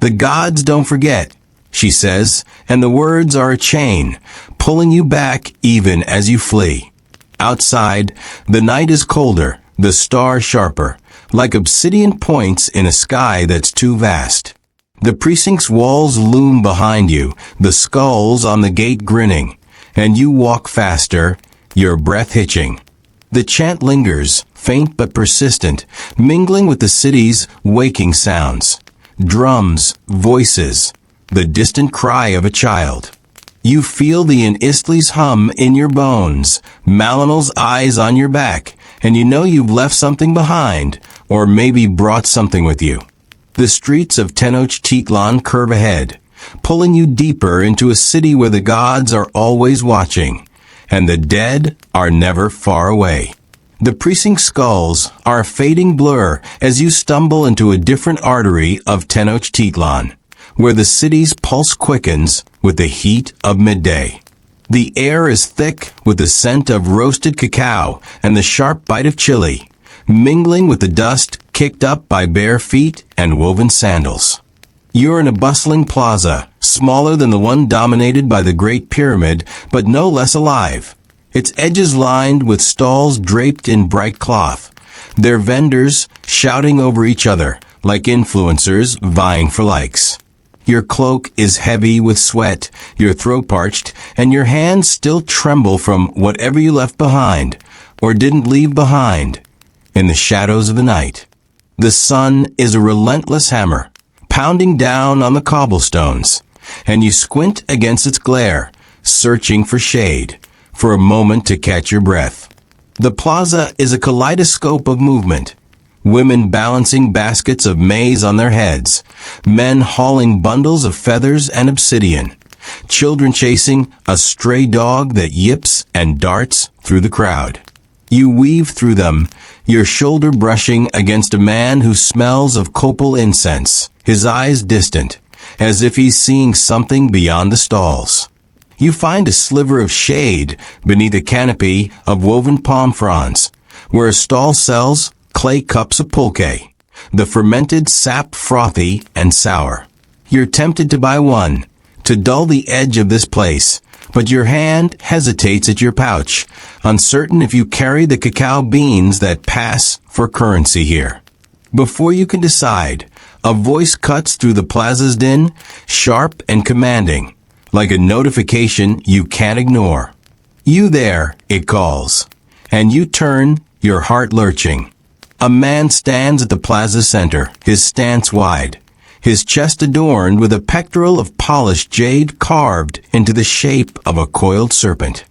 The gods don't forget, she says, and the words are a chain, pulling you back even as you flee. Outside, the night is colder, the stars sharper, like obsidian points in a sky that's too vast. The precinct's walls loom behind you, the skulls on the gate grinning, and you walk faster, your breath hitching. The chant lingers, faint but persistent, mingling with the city's waking sounds. Drums, voices, the distant cry of a child. You feel the Inistli's hum in your bones, Malinal's eyes on your back, and you know you've left something behind, or maybe brought something with you. The streets of Tenochtitlan curve ahead, pulling you deeper into a city where the gods are always watching, and the dead are never far away. The precinct skulls are a fading blur as you stumble into a different artery of Tenochtitlan, where the city's pulse quickens with the heat of midday. The air is thick with the scent of roasted cacao and the sharp bite of chili, mingling with the dust kicked up by bare feet and woven sandals. You're in a bustling plaza, smaller than the one dominated by the Great Pyramid, but no less alive. Its edges lined with stalls draped in bright cloth, their vendors shouting over each other like influencers vying for likes. Your cloak is heavy with sweat, your throat parched, and your hands still tremble from whatever you left behind, or didn't leave behind, in the shadows of the night. The sun is a relentless hammer, pounding down on the cobblestones, and you squint against its glare, searching for shade, for a moment to catch your breath. The plaza is a kaleidoscope of movement. Women balancing baskets of maize on their heads, men hauling bundles of feathers and obsidian, children chasing a stray dog that yips and darts through the crowd. You weave through them, your shoulder brushing against a man who smells of copal incense, his eyes distant, as if he's seeing something beyond the stalls. You find a sliver of shade beneath a canopy of woven palm fronds, where a stall sells clay cups of pulque, the fermented sap frothy and sour. You're tempted to buy one, to dull the edge of this place, but your hand hesitates at your pouch, uncertain if you carry the cacao beans that pass for currency here. Before you can decide, a voice cuts through the plaza's din, sharp and commanding, like a notification you can't ignore. You there, it calls, and you turn, your heart lurching. A man stands at the plaza's center, his stance wide, his chest adorned with a pectoral of polished jade carved into the shape of a coiled serpent.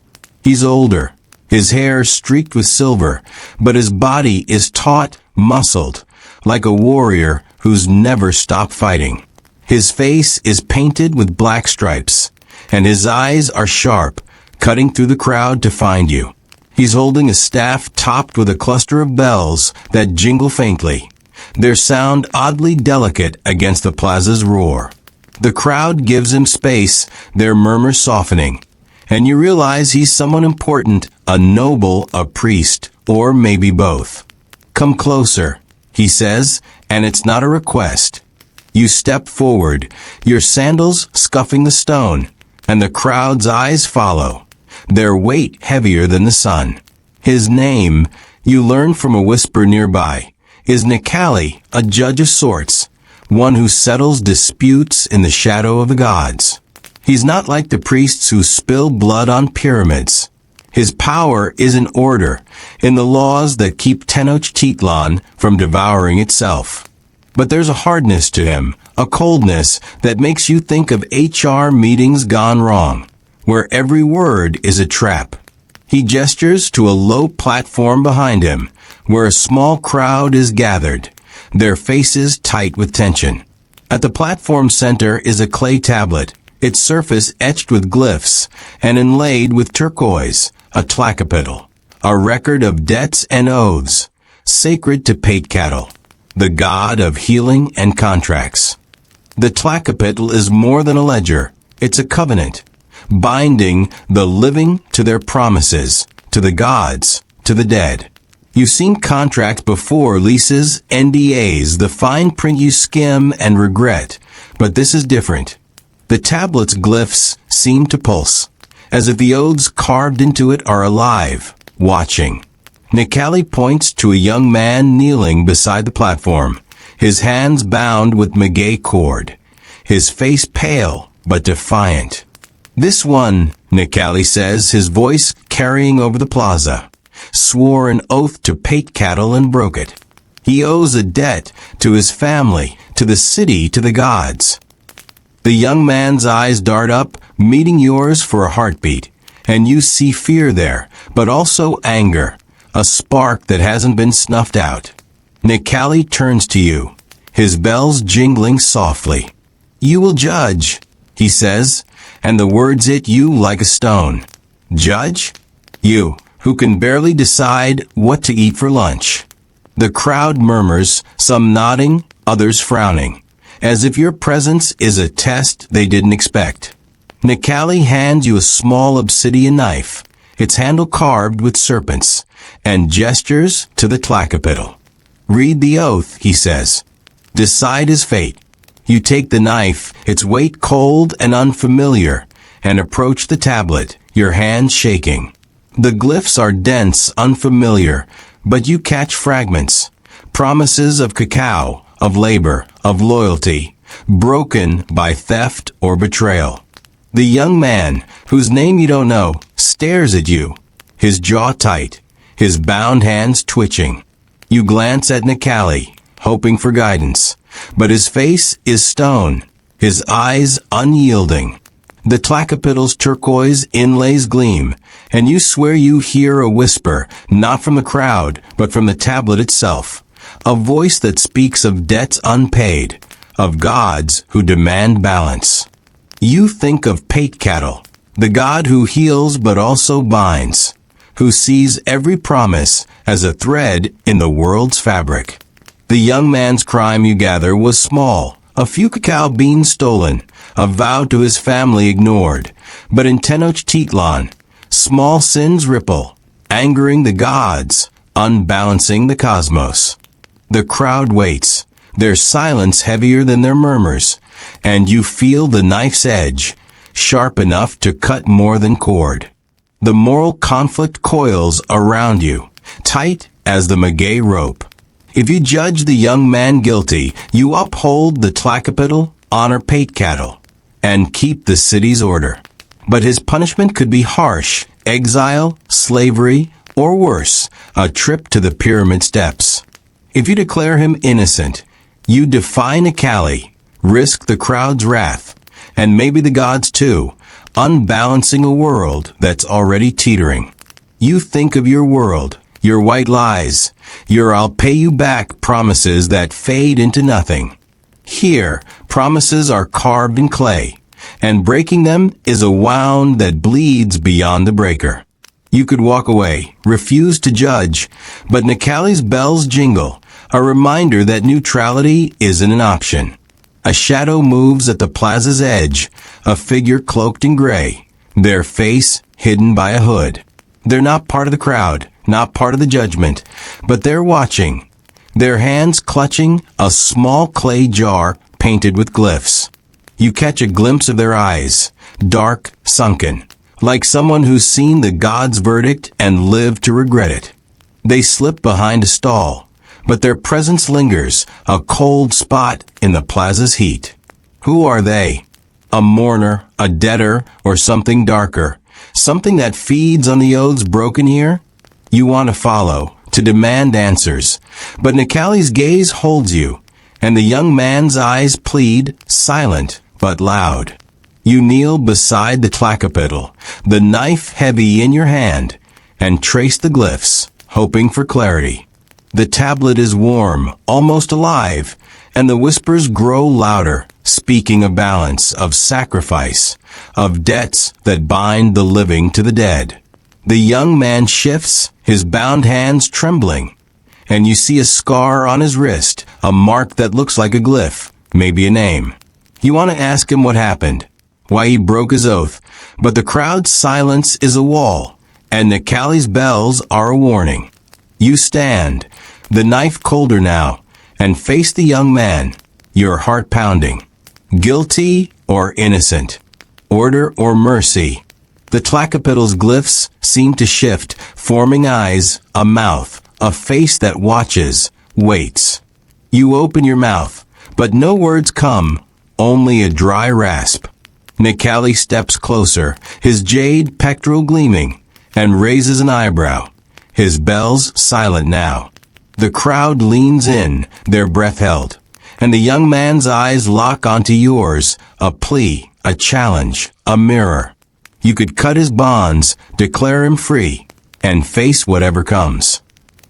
He's older, his hair streaked with silver, but his body is taut, muscled, like a warrior who's never stopped fighting. His face is painted with black stripes, and his eyes are sharp, cutting through the crowd to find you. He's holding a staff topped with a cluster of bells that jingle faintly, their sound oddly delicate against the plaza's roar. The crowd gives him space, their murmurs softening, and you realize he's someone important, a noble, a priest, or maybe both. "Come closer," he says, and it's not a request. You step forward, your sandals scuffing the stone, and the crowd's eyes follow, their weight heavier than the sun. His name, you learn from a whisper nearby, is Necali, a judge of sorts, one who settles disputes in the shadow of the gods. He's not like the priests who spill blood on pyramids. His power is in order, in the laws that keep Tenochtitlan from devouring itself. But there's a hardness to him, a coldness that makes you think of HR meetings gone wrong, where every word is a trap. He gestures to a low platform behind him, where a small crowd is gathered, their faces tight with tension. At the platform center is a clay tablet, its surface etched with glyphs and inlaid with turquoise, a tlacapetal, a record of debts and oaths, sacred to Paitcatl, the god of healing and contracts. The tlacapetal is more than a ledger, it's a covenant, binding the living to their promises, to the gods, to the dead. You've seen contracts before, leases, NDAs, the fine print you skim and regret, but this is different. The tablet's glyphs seem to pulse, as if the oaths carved into it are alive, watching. Necali points to a young man kneeling beside the platform, his hands bound with maguey cord, his face pale but defiant. "This one," Necali says, his voice carrying over the plaza, swore an oath to Paitcatl and broke it. He owes a debt to his family, to the city, to the gods. The young man's eyes dart up, meeting yours for a heartbeat, and you see fear there, but also anger, a spark that hasn't been snuffed out. Necali turns to you, his bells jingling softly. "You will judge," he says, and the words hit you like a stone. Judge? You, who can barely decide what to eat for lunch. The crowd murmurs, some nodding, others frowning, as if your presence is a test they didn't expect. Necali hands you a small obsidian knife, its handle carved with serpents, and gestures to the tlacapetal. "Read the oath," he says. "Decide his fate." You take the knife, its weight cold and unfamiliar, and approach the tablet, your hands shaking. The glyphs are dense, unfamiliar, but you catch fragments. Promises of cacao, of labor, of loyalty, broken by theft or betrayal. The young man, whose name you don't know, stares at you, his jaw tight, his bound hands twitching. You glance at Necali, hoping for guidance, but his face is stone, his eyes unyielding. The tlacapetal's turquoise inlays gleam, and you swear you hear a whisper, not from the crowd, but from the tablet itself. A voice that speaks of debts unpaid, of gods who demand balance. You think of Paitcatl, the god who heals but also binds, who sees every promise as a thread in the world's fabric. The young man's crime, you gather, was small, a few cacao beans stolen, a vow to his family ignored. But in Tenochtitlan, small sins ripple, angering the gods, unbalancing the cosmos. The crowd waits, their silence heavier than their murmurs, and you feel the knife's edge, sharp enough to cut more than cord. The moral conflict coils around you, tight as the maguey rope. If you judge the young man guilty, you uphold the tlacapetal, honor Paitcatl, and keep the city's order. But his punishment could be harsh, exile, slavery, or worse, a trip to the pyramid steps. If you declare him innocent, you defy Necali, risk the crowd's wrath, and maybe the gods too, unbalancing a world that's already teetering. You think of your world, your white lies, your "I'll pay you back" promises that fade into nothing. Here, promises are carved in clay, and breaking them is a wound that bleeds beyond the breaker. You could walk away, refuse to judge, but Necali's bells jingle, a reminder that neutrality isn't an option. A shadow moves at the plaza's edge, a figure cloaked in gray, their face hidden by a hood. They're not part of the crowd, not part of the judgment, but they're watching, their hands clutching a small clay jar painted with glyphs. You catch a glimpse of their eyes, dark, sunken, like someone who's seen the god's verdict and lived to regret it. They slip behind a stall, but their presence lingers, a cold spot in the plaza's heat. Who are they? A mourner, a debtor, or something darker? Something that feeds on the oath's broken ear? You want to follow, to demand answers, but Necali's gaze holds you, and the young man's eyes plead, silent but loud. You kneel beside the tlacapital, the knife heavy in your hand, and trace the glyphs, hoping for clarity. The tablet is warm, almost alive, and the whispers grow louder, speaking of balance, of sacrifice, of debts that bind the living to the dead. The young man shifts, his bound hands trembling, and you see a scar on his wrist, a mark that looks like a glyph, maybe a name. You want to ask him what happened, why he broke his oath, but the crowd's silence is a wall, and Necali's bells are a warning. You stand, the knife colder now, and face the young man, your heart pounding. Guilty or innocent? Order or mercy? The tlacapital's glyphs seem to shift, forming eyes, a mouth, a face that watches, waits. You open your mouth, but no words come, only a dry rasp. Necali steps closer, his jade pectoral gleaming, and raises an eyebrow, his bells silent now. The crowd leans in, their breath held, and the young man's eyes lock onto yours, a plea, a challenge, a mirror. You could cut his bonds, declare him free, and face whatever comes.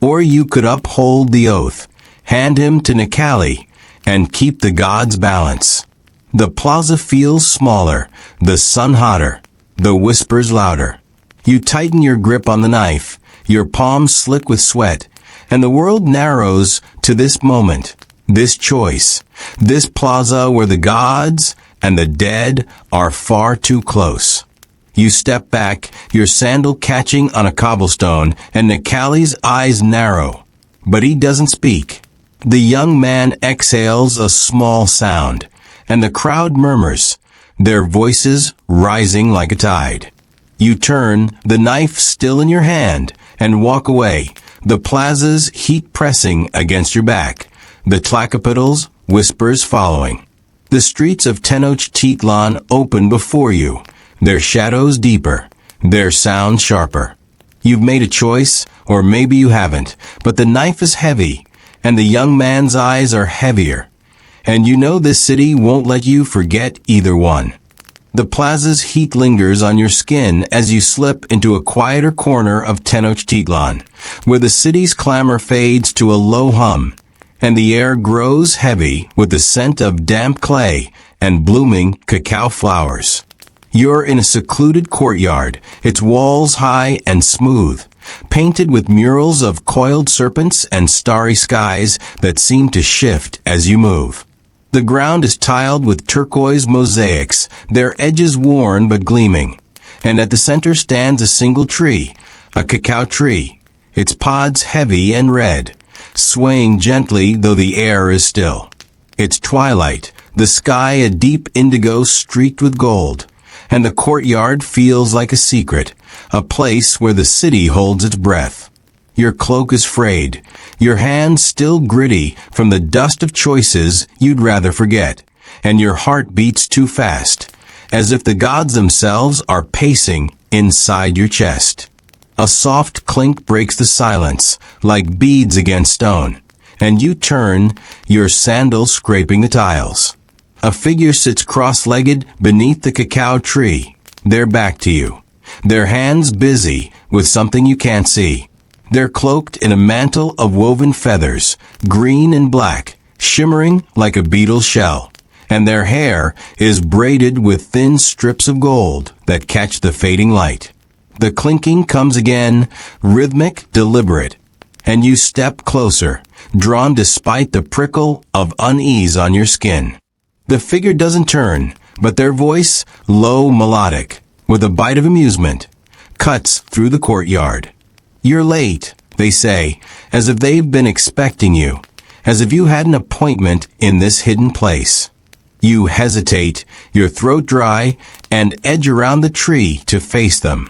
Or you could uphold the oath, hand him to Necali, and keep the gods' balance. The plaza feels smaller, the sun hotter, the whispers louder. You tighten your grip on the knife, your palms slick with sweat, and the world narrows to this moment, this choice, this plaza where the gods and the dead are far too close. You step back, your sandal catching on a cobblestone, and Necali's eyes narrow. But he doesn't speak. The young man exhales a small sound, and the crowd murmurs, their voices rising like a tide. You turn, the knife still in your hand, and walk away, the plaza's heat pressing against your back, the tlacapital's whispers following. The streets of Tenochtitlan open before you, their shadows deeper, their sound sharper. You've made a choice, or maybe you haven't, but the knife is heavy, and the young man's eyes are heavier. And you know this city won't let you forget either one. The plaza's heat lingers on your skin as you slip into a quieter corner of Tenochtitlan, where the city's clamor fades to a low hum, and the air grows heavy with the scent of damp clay and blooming cacao flowers. You're in a secluded courtyard, its walls high and smooth, painted with murals of coiled serpents and starry skies that seem to shift as you move. The ground is tiled with turquoise mosaics, their edges worn but gleaming, and at the center stands a single tree, a cacao tree, its pods heavy and red, swaying gently though the air is still. It's twilight, the sky a deep indigo streaked with gold, and the courtyard feels like a secret, a place where the city holds its breath. Your cloak is frayed, your hands still gritty from the dust of choices you'd rather forget, and your heart beats too fast, as if the gods themselves are pacing inside your chest. A soft clink breaks the silence, like beads against stone, and you turn, your sandals scraping the tiles. A figure sits cross-legged beneath the cacao tree, their back to you, their hands busy with something you can't see. They're cloaked in a mantle of woven feathers, green and black, shimmering like a beetle's shell, and their hair is braided with thin strips of gold that catch the fading light. The clinking comes again, rhythmic, deliberate, and you step closer, drawn despite the prickle of unease on your skin. The figure doesn't turn, but their voice, low, melodic, with a bite of amusement, cuts through the courtyard. "You're late," they say, as if they've been expecting you, as if you had an appointment in this hidden place. You hesitate, your throat dry, and edge around the tree to face them.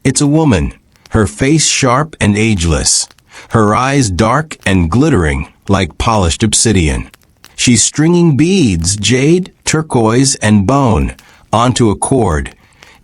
It's a woman, her face sharp and ageless, her eyes dark and glittering like polished obsidian. She's stringing beads, jade, turquoise, and bone, onto a cord,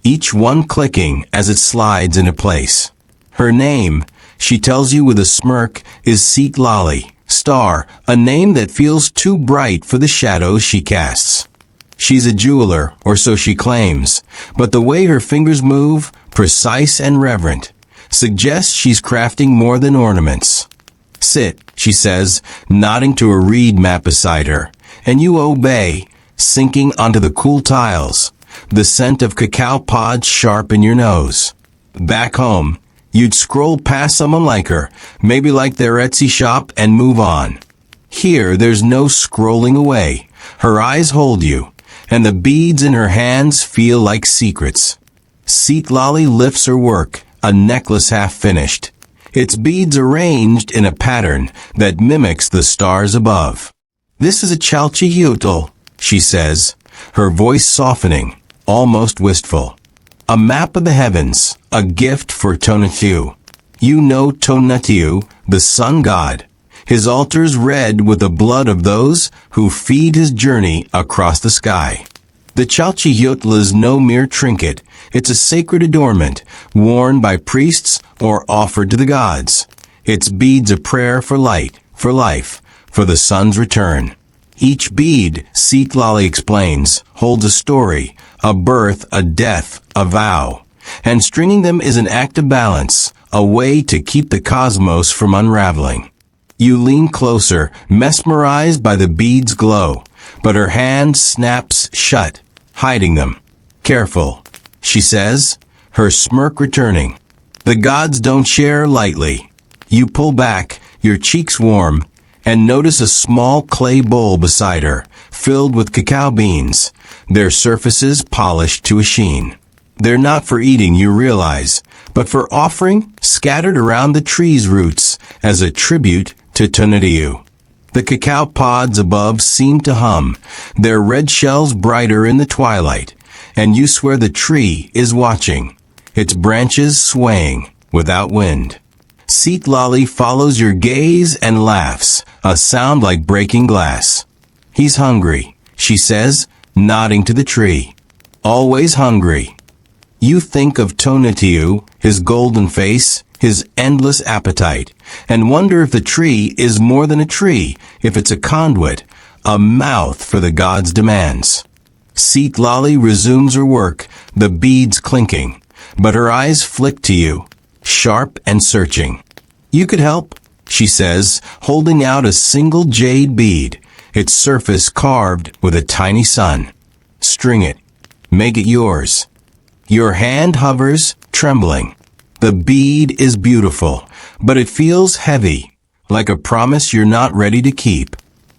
each one clicking as it slides into place. Her name, she tells you with a smirk, is Seatlali, star, a name that feels too bright for the shadows she casts. She's a jeweler, or so she claims, but the way her fingers move, precise and reverent, suggests she's crafting more than ornaments. "Sit," she says, nodding to a reed mat beside her, and you obey, sinking onto the cool tiles, the scent of cacao pods sharp in your nose. Back home, you'd scroll past someone like her, maybe like their Etsy shop, and move on. Here, there's no scrolling away. Her eyes hold you, and the beads in her hands feel like secrets. Seatlali lifts her work, a necklace half finished, its beads arranged in a pattern that mimics the stars above. "This is a chalchihuitl," she says, her voice softening, almost wistful. "A map of the heavens, a gift for Tonatiuh. You know Tonatiuh, the sun god. His altar's red with the blood of those who feed his journey across the sky. The chalchihuitl is no mere trinket. It's a sacred adornment, worn by priests or offered to the gods. Its beads a prayer for light, for life, for the sun's return. Each bead, Seatlali explains, holds a story, a birth, a death, a vow. And stringing them is an act of balance, a way to keep the cosmos from unraveling." You lean closer, mesmerized by the bead's glow, but her hand snaps shut, hiding them. "Careful," she says, her smirk returning. "The gods don't share lightly." You pull back, your cheeks warm, and notice a small clay bowl beside her, filled with cacao beans, their surfaces polished to a sheen. They're not for eating, you realize, but for offering, scattered around the tree's roots, as a tribute to Tonatiuh. The cacao pods above seem to hum, their red shells brighter in the twilight, and you swear the tree is watching, its branches swaying without wind. Seatlali follows your gaze and laughs, a sound like breaking glass. "He's hungry," she says, nodding to the tree. "Always hungry." You think of Tonatiuh, his golden face, his endless appetite, and wonder if the tree is more than a tree, if it's a conduit, a mouth for the god's demands. Seatlali resumes her work, the beads clinking, but her eyes flick to you, sharp and searching. "You could help," she says, holding out a single jade bead, its surface carved with a tiny sun. "String it. Make it yours." Your hand hovers, trembling. The bead is beautiful, but it feels heavy, like a promise you're not ready to keep.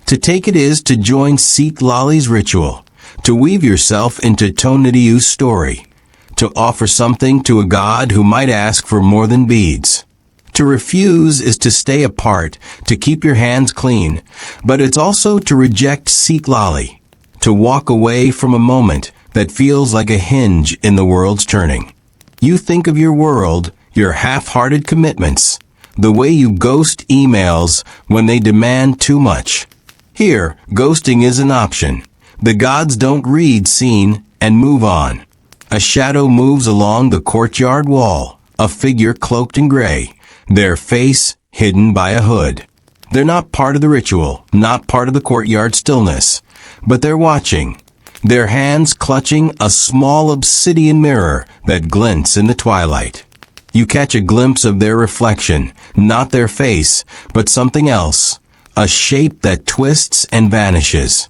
To take it is to join Seatlali's ritual, to weave yourself into Tonatiuh's story, to offer something to a god who might ask for more than beads. To refuse is to stay apart, to keep your hands clean, but it's also to reject Seatlali, to walk away from a moment that feels like a hinge in the world's turning. You think of your world, your half-hearted commitments, the way you ghost emails when they demand too much. Here, ghosting is an option. The gods don't read scene and move on. A shadow moves along the courtyard wall, a figure cloaked in gray, their face hidden by a hood. They're not part of the ritual, not part of the courtyard stillness, but they're watching, their hands clutching a small obsidian mirror that glints in the twilight. You catch a glimpse of their reflection, not their face, but something else, a shape that twists and vanishes.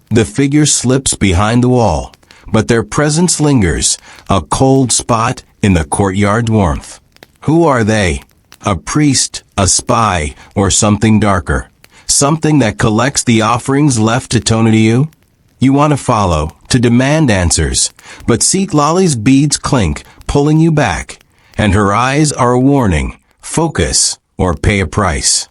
The figure slips behind the wall, but their presence lingers, a cold spot in the courtyard's warmth. Who are they? A priest, a spy, or something darker? Something that collects the offerings left to Tona to you? You want to follow, to demand answers, but Citlali's beads clink, pulling you back, and her eyes are a warning: focus or pay a price.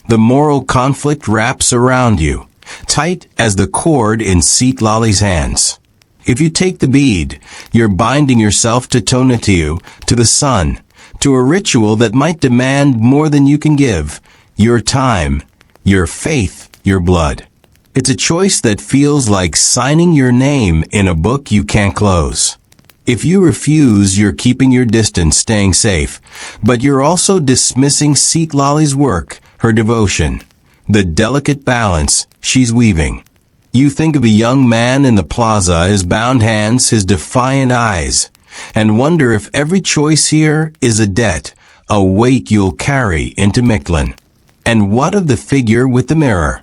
The moral conflict wraps around you, tight as the cord in Citlali's hands. If you take the bead, you're binding yourself to Tonatiuh, to the sun, to a ritual that might demand more than you can give: your time, your faith, your blood. It's a choice that feels like signing your name in a book you can't close. If you refuse, you're keeping your distance, staying safe, but you're also dismissing Citlali's work, her devotion, the delicate balance she's weaving. You think of a young man in the plaza, his bound hands, his defiant eyes, and wonder if every choice here is a debt, a weight you'll carry into Mictlan. And what of the figure with the mirror?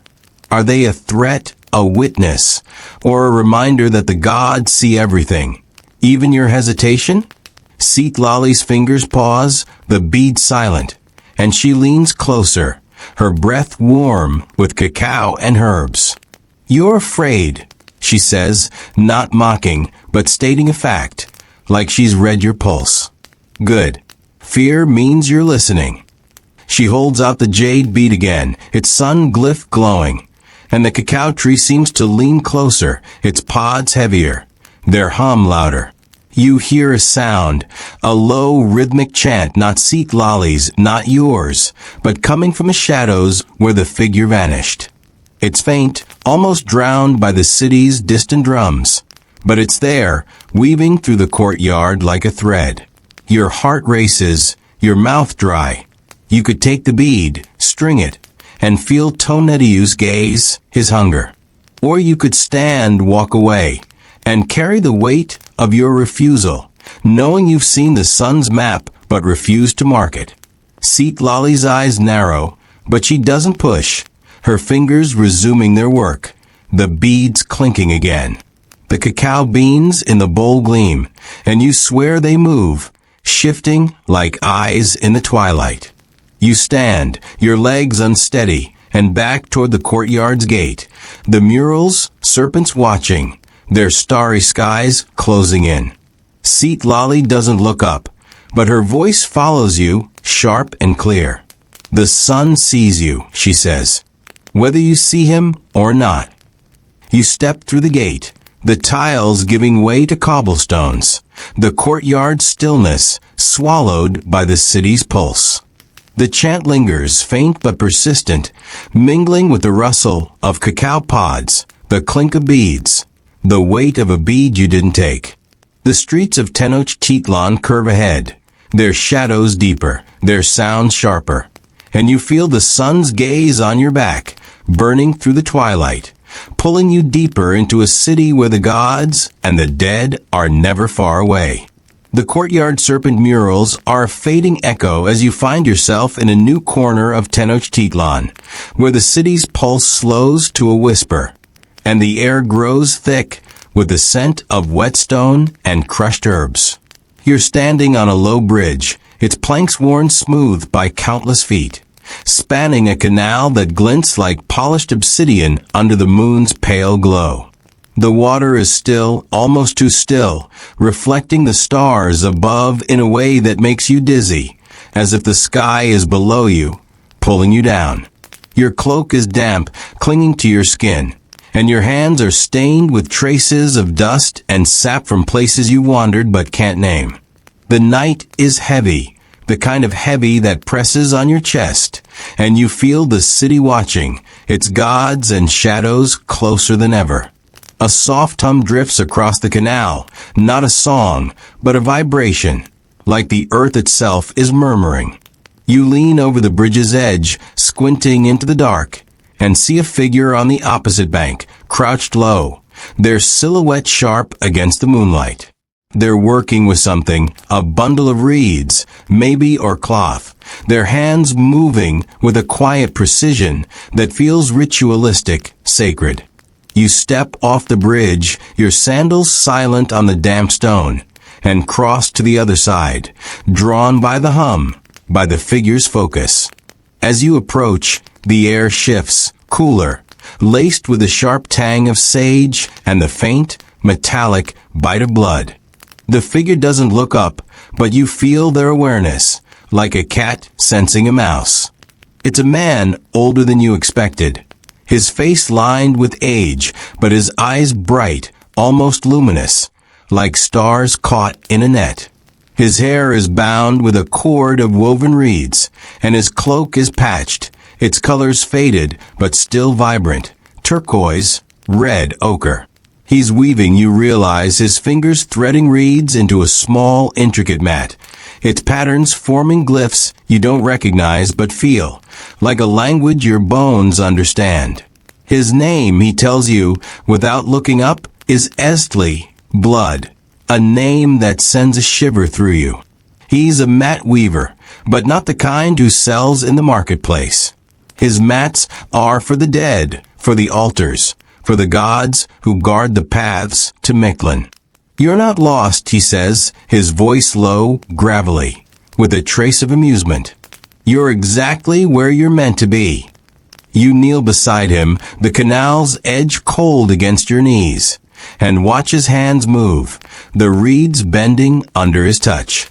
Are they a threat, a witness, or a reminder that the gods see everything, even your hesitation? Citlali's fingers pause, the bead silent, and she leans closer, her breath warm with cacao and herbs. You're afraid, she says, not mocking, but stating a fact, like she's read your pulse. Good. Fear means you're listening. She holds out the jade bead again, its sun glyph glowing, and the cacao tree seems to lean closer, its pods heavier, their hum louder. You hear a sound, a low rhythmic chant, not Citlali's, not yours, but coming from the shadows where the figure vanished. It's faint, almost drowned by the city's distant drums, but it's there, weaving through the courtyard like a thread. Your heart races, your mouth dry. You could take the bead, string it, and feel Tonatiuh's gaze, his hunger. Or you could stand, walk away, and carry the weight of your refusal, knowing you've seen the sun's map but refuse to mark it. Citlali's eyes narrow, but she doesn't push, her fingers resuming their work, the beads clinking again. The cacao beans in the bowl gleam, and you swear they move, shifting like eyes in the twilight. You stand, your legs unsteady, and back toward the courtyard's gate, the murals, serpents watching, their starry skies closing in. Citlali doesn't look up, but her voice follows you, sharp and clear. The sun sees you, she says, whether you see him or not. You step through the gate, the tiles giving way to cobblestones, the courtyard's stillness swallowed by the city's pulse. The chant lingers, faint but persistent, mingling with the rustle of cacao pods, the clink of beads, the weight of a bead you didn't take. The streets of Tenochtitlan curve ahead, their shadows deeper, their sounds sharper, and you feel the sun's gaze on your back, burning through the twilight, pulling you deeper into a city where the gods and the dead are never far away. The courtyard serpent murals are a fading echo as you find yourself in a new corner of Tenochtitlan, where the city's pulse slows to a whisper, and the air grows thick with the scent of whetstone and crushed herbs. You're standing on a low bridge, its planks worn smooth by countless feet, spanning a canal that glints like polished obsidian under the moon's pale glow. The water is still, almost too still, reflecting the stars above in a way that makes you dizzy, as if the sky is below you, pulling you down. Your cloak is damp, clinging to your skin, and your hands are stained with traces of dust and sap from places you wandered but can't name. The night is heavy, the kind of heavy that presses on your chest, and you feel the city watching, its gods and shadows closer than ever. A soft hum drifts across the canal, not a song, but a vibration, like the earth itself is murmuring. You lean over the bridge's edge, squinting into the dark, and see a figure on the opposite bank, crouched low, their silhouette sharp against the moonlight. They're working with something, a bundle of reeds, maybe, or cloth, their hands moving with a quiet precision that feels ritualistic, sacred. You step off the bridge, your sandals silent on the damp stone, and cross to the other side, drawn by the hum, by the figure's focus. As you approach, the air shifts, cooler, laced with the sharp tang of sage and the faint, metallic bite of blood. The figure doesn't look up, but you feel their awareness, like a cat sensing a mouse. It's a man older than you expected. His face lined with age, but his eyes bright, almost luminous, like stars caught in a net. His hair is bound with a cord of woven reeds, and his cloak is patched, its colors faded but still vibrant, turquoise, red ochre. He's weaving, you realize, his fingers threading reeds into a small, intricate mat, its patterns forming glyphs you don't recognize but feel, like a language your bones understand. His name, he tells you, without looking up, is Estli, blood, a name that sends a shiver through you. He's a mat weaver, but not the kind who sells in the marketplace. His mats are for the dead, for the altars, for the gods who guard the paths to Mictlan. You're not lost, he says, his voice low, gravelly, with a trace of amusement. You're exactly where you're meant to be. You kneel beside him, the canal's edge cold against your knees, and watch his hands move, the reeds bending under his touch.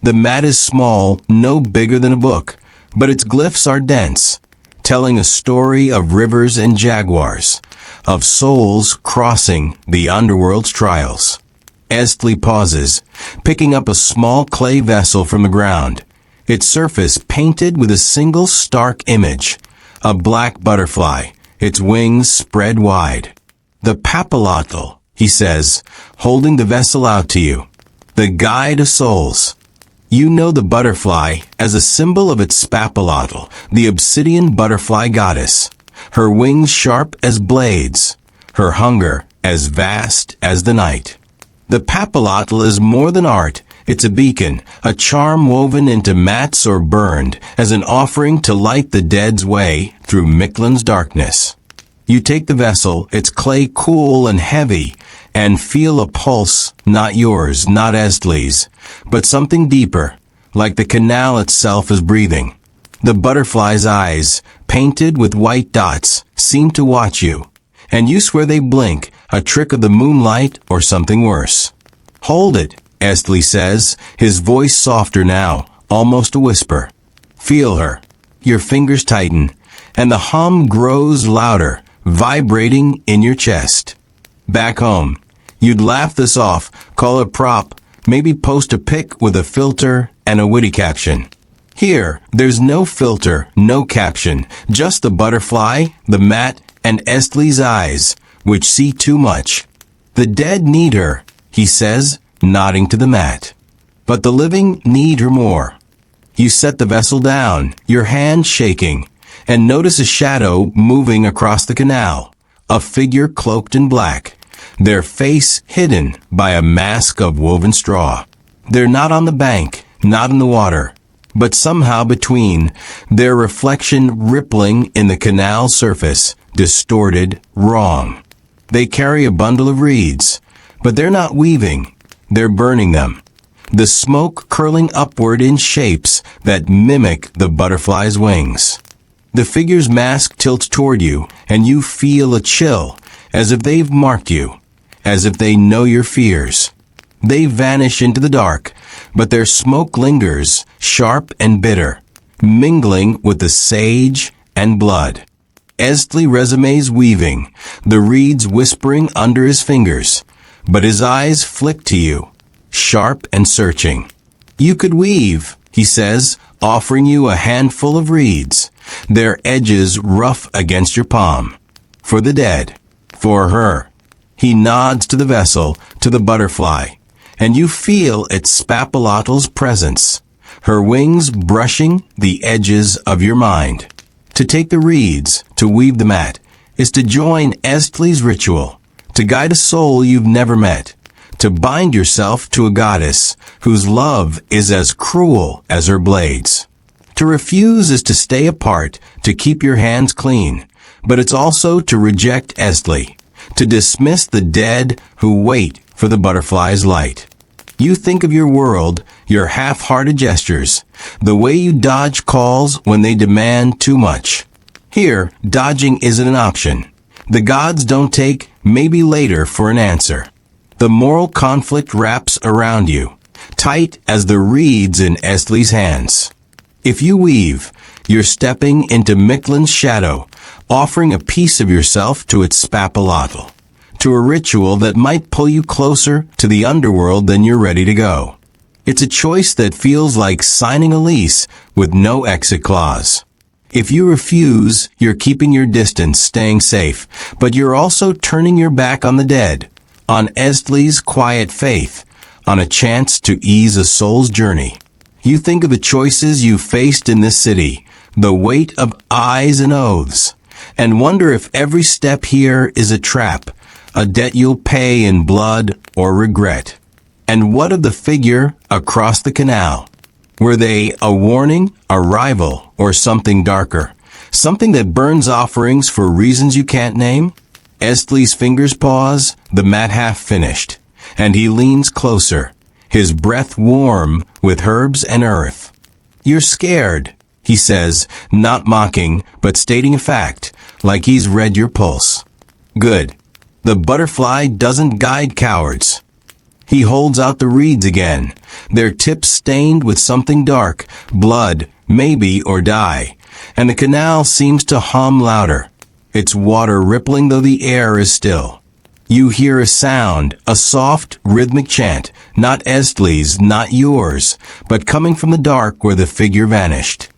The mat is small, no bigger than a book, but its glyphs are dense, telling a story of rivers and jaguars, of souls crossing the underworld's trials. Estli pauses, picking up a small clay vessel from the ground, its surface painted with a single stark image, a black butterfly, its wings spread wide. The papillotl, he says, holding the vessel out to you, the guide of souls. You know the butterfly as a symbol of its papillotl, the obsidian butterfly goddess, her wings sharp as blades, her hunger as vast as the night. The papillotl is more than art. It's a beacon, a charm woven into mats or burned as an offering to light the dead's way through Mictlan's darkness. You take the vessel, its clay cool and heavy, and feel a pulse, not yours, not Estli's, but something deeper, like the canal itself is breathing. The butterfly's eyes, painted with white dots, seem to watch you, and you swear they blink, a trick of the moonlight or something worse. Hold it, Estli says, his voice softer now, almost a whisper. Feel her. Your fingers tighten, and the hum grows louder, vibrating in your chest. Back home, you'd laugh this off, call it prop, maybe post a pic with a filter and a witty caption. Here, there's no filter, no caption, just the butterfly, the mat, and Estli's eyes, which see too much. The dead need her, he says, nodding to the mat. But the living need her more. You set the vessel down, your hand shaking, and notice a shadow moving across the canal, a figure cloaked in black, their face hidden by a mask of woven straw. They're not on the bank, not in the water, but somehow between, their reflection rippling in the canal's surface, distorted, wrong. They carry a bundle of reeds, but they're not weaving, they're burning them. The smoke curling upward in shapes that mimic the butterfly's wings. The figure's mask tilts toward you, and you feel a chill, as if they've marked you, as if they know your fears. They vanish into the dark, but their smoke lingers, sharp and bitter, mingling with the sage and blood. Estli resumes weaving, the reeds whispering under his fingers, but his eyes flick to you, sharp and searching. You could weave, he says, offering you a handful of reeds, their edges rough against your palm. For the dead, for her. He nods to the vessel, to the butterfly, and you feel its papillotl's presence, her wings brushing the edges of your mind. To take the reeds, to weave the mat, is to join Estli's ritual, to guide a soul you've never met, to bind yourself to a goddess whose love is as cruel as her blades. To refuse is to stay apart, to keep your hands clean, but it's also to reject Estli, to dismiss the dead who wait for the butterfly's light. You think of your world, your half-hearted gestures, the way you dodge calls when they demand too much. Here, dodging isn't an option. The gods don't take maybe later for an answer. The moral conflict wraps around you, tight as the reeds in Estli's hands. If you weave, you're stepping into Miklin's shadow, offering a piece of yourself to its spapalotl, to a ritual that might pull you closer to the underworld than you're ready to go. It's a choice that feels like signing a lease with no exit clause. If you refuse, you're keeping your distance, staying safe, but you're also turning your back on the dead, on Estli's quiet faith, on a chance to ease a soul's journey. You think of the choices you've faced in this city, the weight of eyes and oaths, and wonder if every step here is a trap, a debt you'll pay in blood or regret. And what of the figure across the canal? Were they a warning, a rival, or something darker? Something that burns offerings for reasons you can't name? Estli's fingers pause, the mat half finished, and he leans closer, his breath warm with herbs and earth. You're scared, he says, not mocking, but stating a fact, like he's read your pulse. Good. The butterfly doesn't guide cowards. He holds out the reeds again, their tips stained with something dark, blood, maybe, or dye, and the canal seems to hum louder, its water rippling though the air is still. You hear a sound, a soft, rhythmic chant, not Estli's, not yours, but coming from the dark where the figure vanished.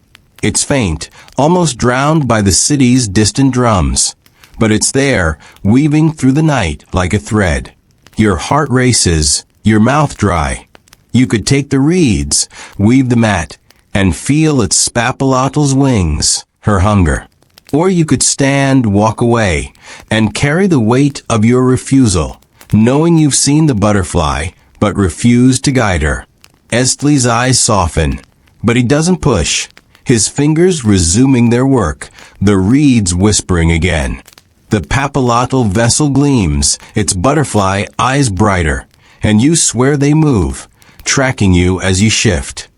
It's faint, almost drowned by the city's distant drums, but it's there, weaving through the night like a thread. Your heart races, your mouth dry. You could take the reeds, weave the mat, and feel its spapalotl's wings, her hunger. Or you could stand, walk away, and carry the weight of your refusal, knowing you've seen the butterfly, but refuse to guide her. Estli's eyes soften, but he doesn't push, his fingers resuming their work, the reeds whispering again. The papalotl vessel gleams, its butterfly eyes brighter, and you swear they move, tracking you as you shift.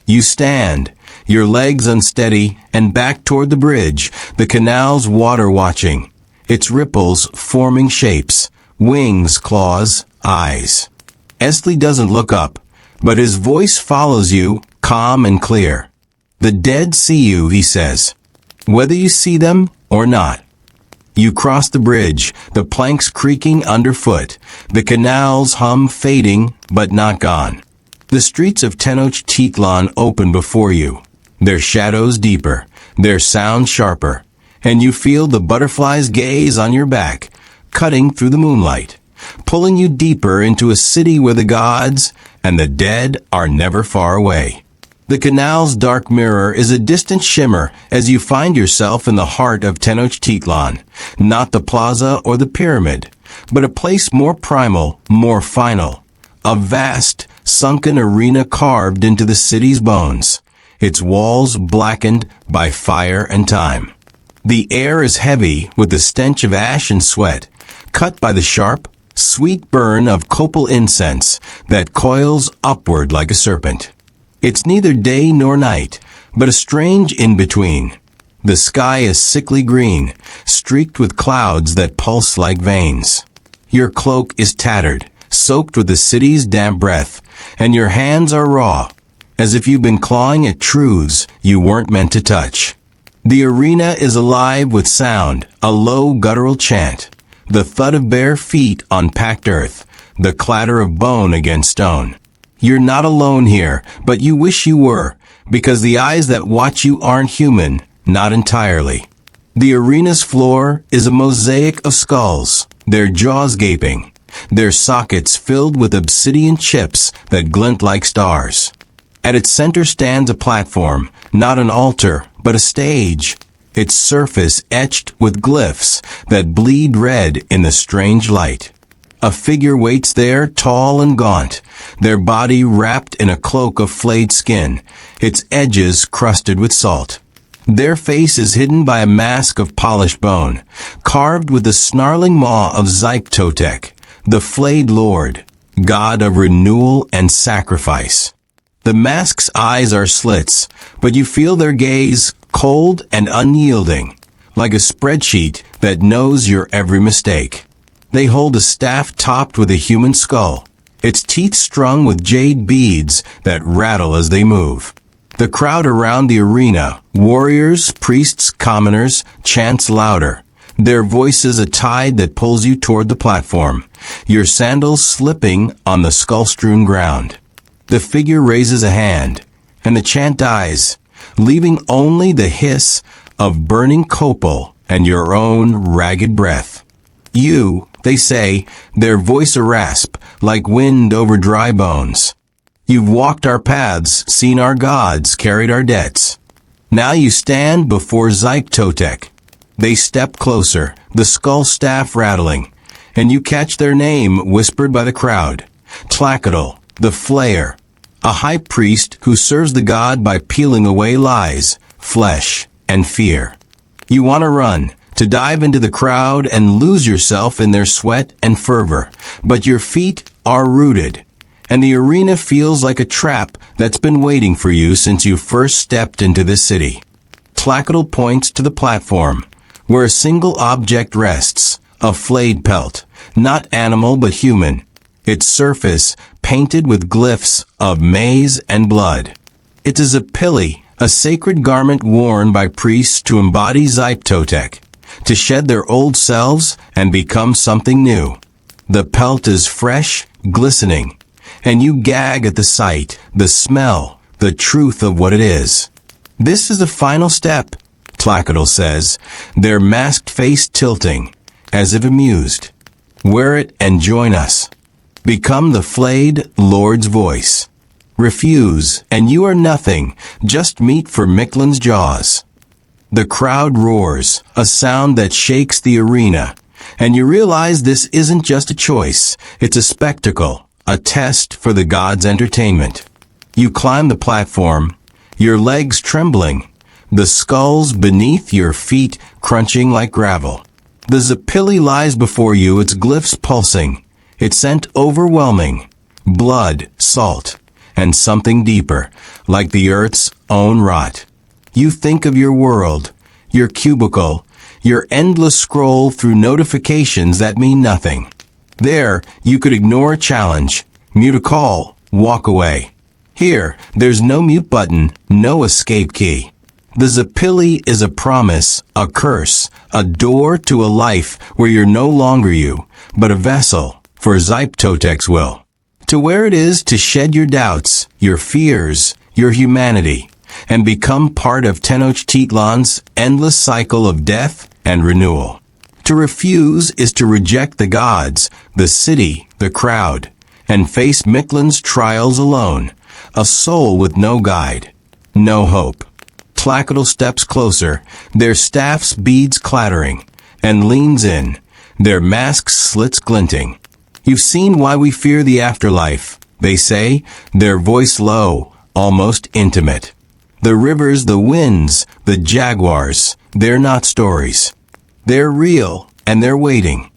You stand, your legs unsteady, and back toward the bridge, the canal's water watching, its ripples forming shapes, wings, claws, eyes. Estli doesn't look up, but his voice follows you, calm and clear. The dead see you, he says, whether you see them or not. You cross the bridge, the planks creaking underfoot, the canal's hum fading but not gone. The streets of Tenochtitlan open before you, their shadows deeper, their sound sharper, and you feel the butterfly's gaze on your back, cutting through the moonlight, pulling you deeper into a city where the gods and the dead are never far away. The canal's dark mirror is a distant shimmer as you find yourself in the heart of Tenochtitlan, not the plaza or the pyramid, but a place more primal, more final. A vast, sunken arena carved into the city's bones, its walls blackened by fire and time. The air is heavy with the stench of ash and sweat, cut by the sharp, sweet burn of copal incense that coils upward like a serpent. It's neither day nor night, but a strange in-between. The sky is sickly green, streaked with clouds that pulse like veins. Your cloak is tattered, soaked with the city's damp breath, and your hands are raw, as if you've been clawing at truths you weren't meant to touch. The arena is alive with sound, a low guttural chant, the thud of bare feet on packed earth, the clatter of bone against stone. You're not alone here, but you wish you were, because the eyes that watch you aren't human, not entirely. The arena's floor is a mosaic of skulls, their jaws gaping, their sockets filled with obsidian chips that glint like stars. At its center stands a platform, not an altar, but a stage, its surface etched with glyphs that bleed red in the strange light. A figure waits there, tall and gaunt, their body wrapped in a cloak of flayed skin, its edges crusted with salt. Their face is hidden by a mask of polished bone, carved with the snarling maw of Zyptotec, the flayed lord, god of renewal and sacrifice. The mask's eyes are slits, but you feel their gaze, cold and unyielding, like a spreadsheet that knows your every mistake. They hold a staff topped with a human skull, its teeth strung with jade beads that rattle as they move. The crowd around the arena, warriors, priests, commoners, chants louder, their voices a tide that pulls you toward the platform, your sandals slipping on the skull-strewn ground. The figure raises a hand, and the chant dies, leaving only the hiss of burning copal and your own ragged breath. You, they say, their voice a rasp, like wind over dry bones. You've walked our paths, seen our gods, carried our debts. Now you stand before Zyptotec. They step closer, the skull staff rattling, and you catch their name whispered by the crowd. Tlacatl, the Flayer, a high priest who serves the god by peeling away lies, flesh, and fear. You want to run, to dive into the crowd and lose yourself in their sweat and fervor, but your feet are rooted, and the arena feels like a trap that's been waiting for you since you first stepped into this city. Tlacatl points to the platform, where a single object rests, a flayed pelt, not animal but human, its surface painted with glyphs of maize and blood. It is a pili, a sacred garment worn by priests to embody Zyptotec, to shed their old selves and become something new. The pelt is fresh, glistening, and you gag at the sight, the smell, the truth of what it is. This is the final step, Tlacatl says, their masked face tilting, as if amused. Wear it and join us. Become the flayed Lord's voice. Refuse, and you are nothing, just meat for Miklin's jaws. The crowd roars, a sound that shakes the arena, and you realize this isn't just a choice, it's a spectacle, a test for the god's entertainment. You climb the platform, your legs trembling, the skulls beneath your feet crunching like gravel. The Zapili lies before you, its glyphs pulsing, its scent overwhelming, blood, salt, and something deeper, like the earth's own rot. You think of your world, your cubicle, your endless scroll through notifications that mean nothing. There, you could ignore a challenge, mute a call, walk away. Here, there's no mute button, no escape key. The Zapili is a promise, a curse, a door to a life where you're no longer you, but a vessel for Zyptotec's will. To where it is to shed your doubts, your fears, your humanity, and become part of Tenochtitlan's endless cycle of death and renewal. To refuse is to reject the gods, the city, the crowd, and face Miklin's trials alone, a soul with no guide, no hope. Tlacatl steps closer, their staff's beads clattering, and leans in, their mask's slits glinting. You've seen why we fear the afterlife, they say, their voice low, almost intimate. The rivers, the winds, the jaguars, they're not stories. They're real, and they're waiting.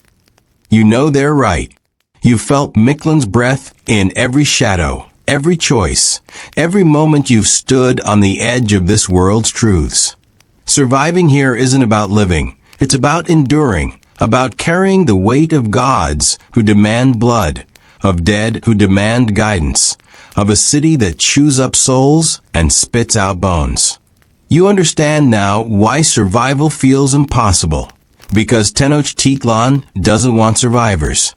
You know they're right. You felt Miklin's breath in every shadow, every choice, every moment you've stood on the edge of this world's truths. Surviving here isn't about living. It's about enduring, about carrying the weight of gods who demand blood, of dead who demand guidance, of a city that chews up souls and spits out bones. You understand now why survival feels impossible, because Tenochtitlan doesn't want survivors.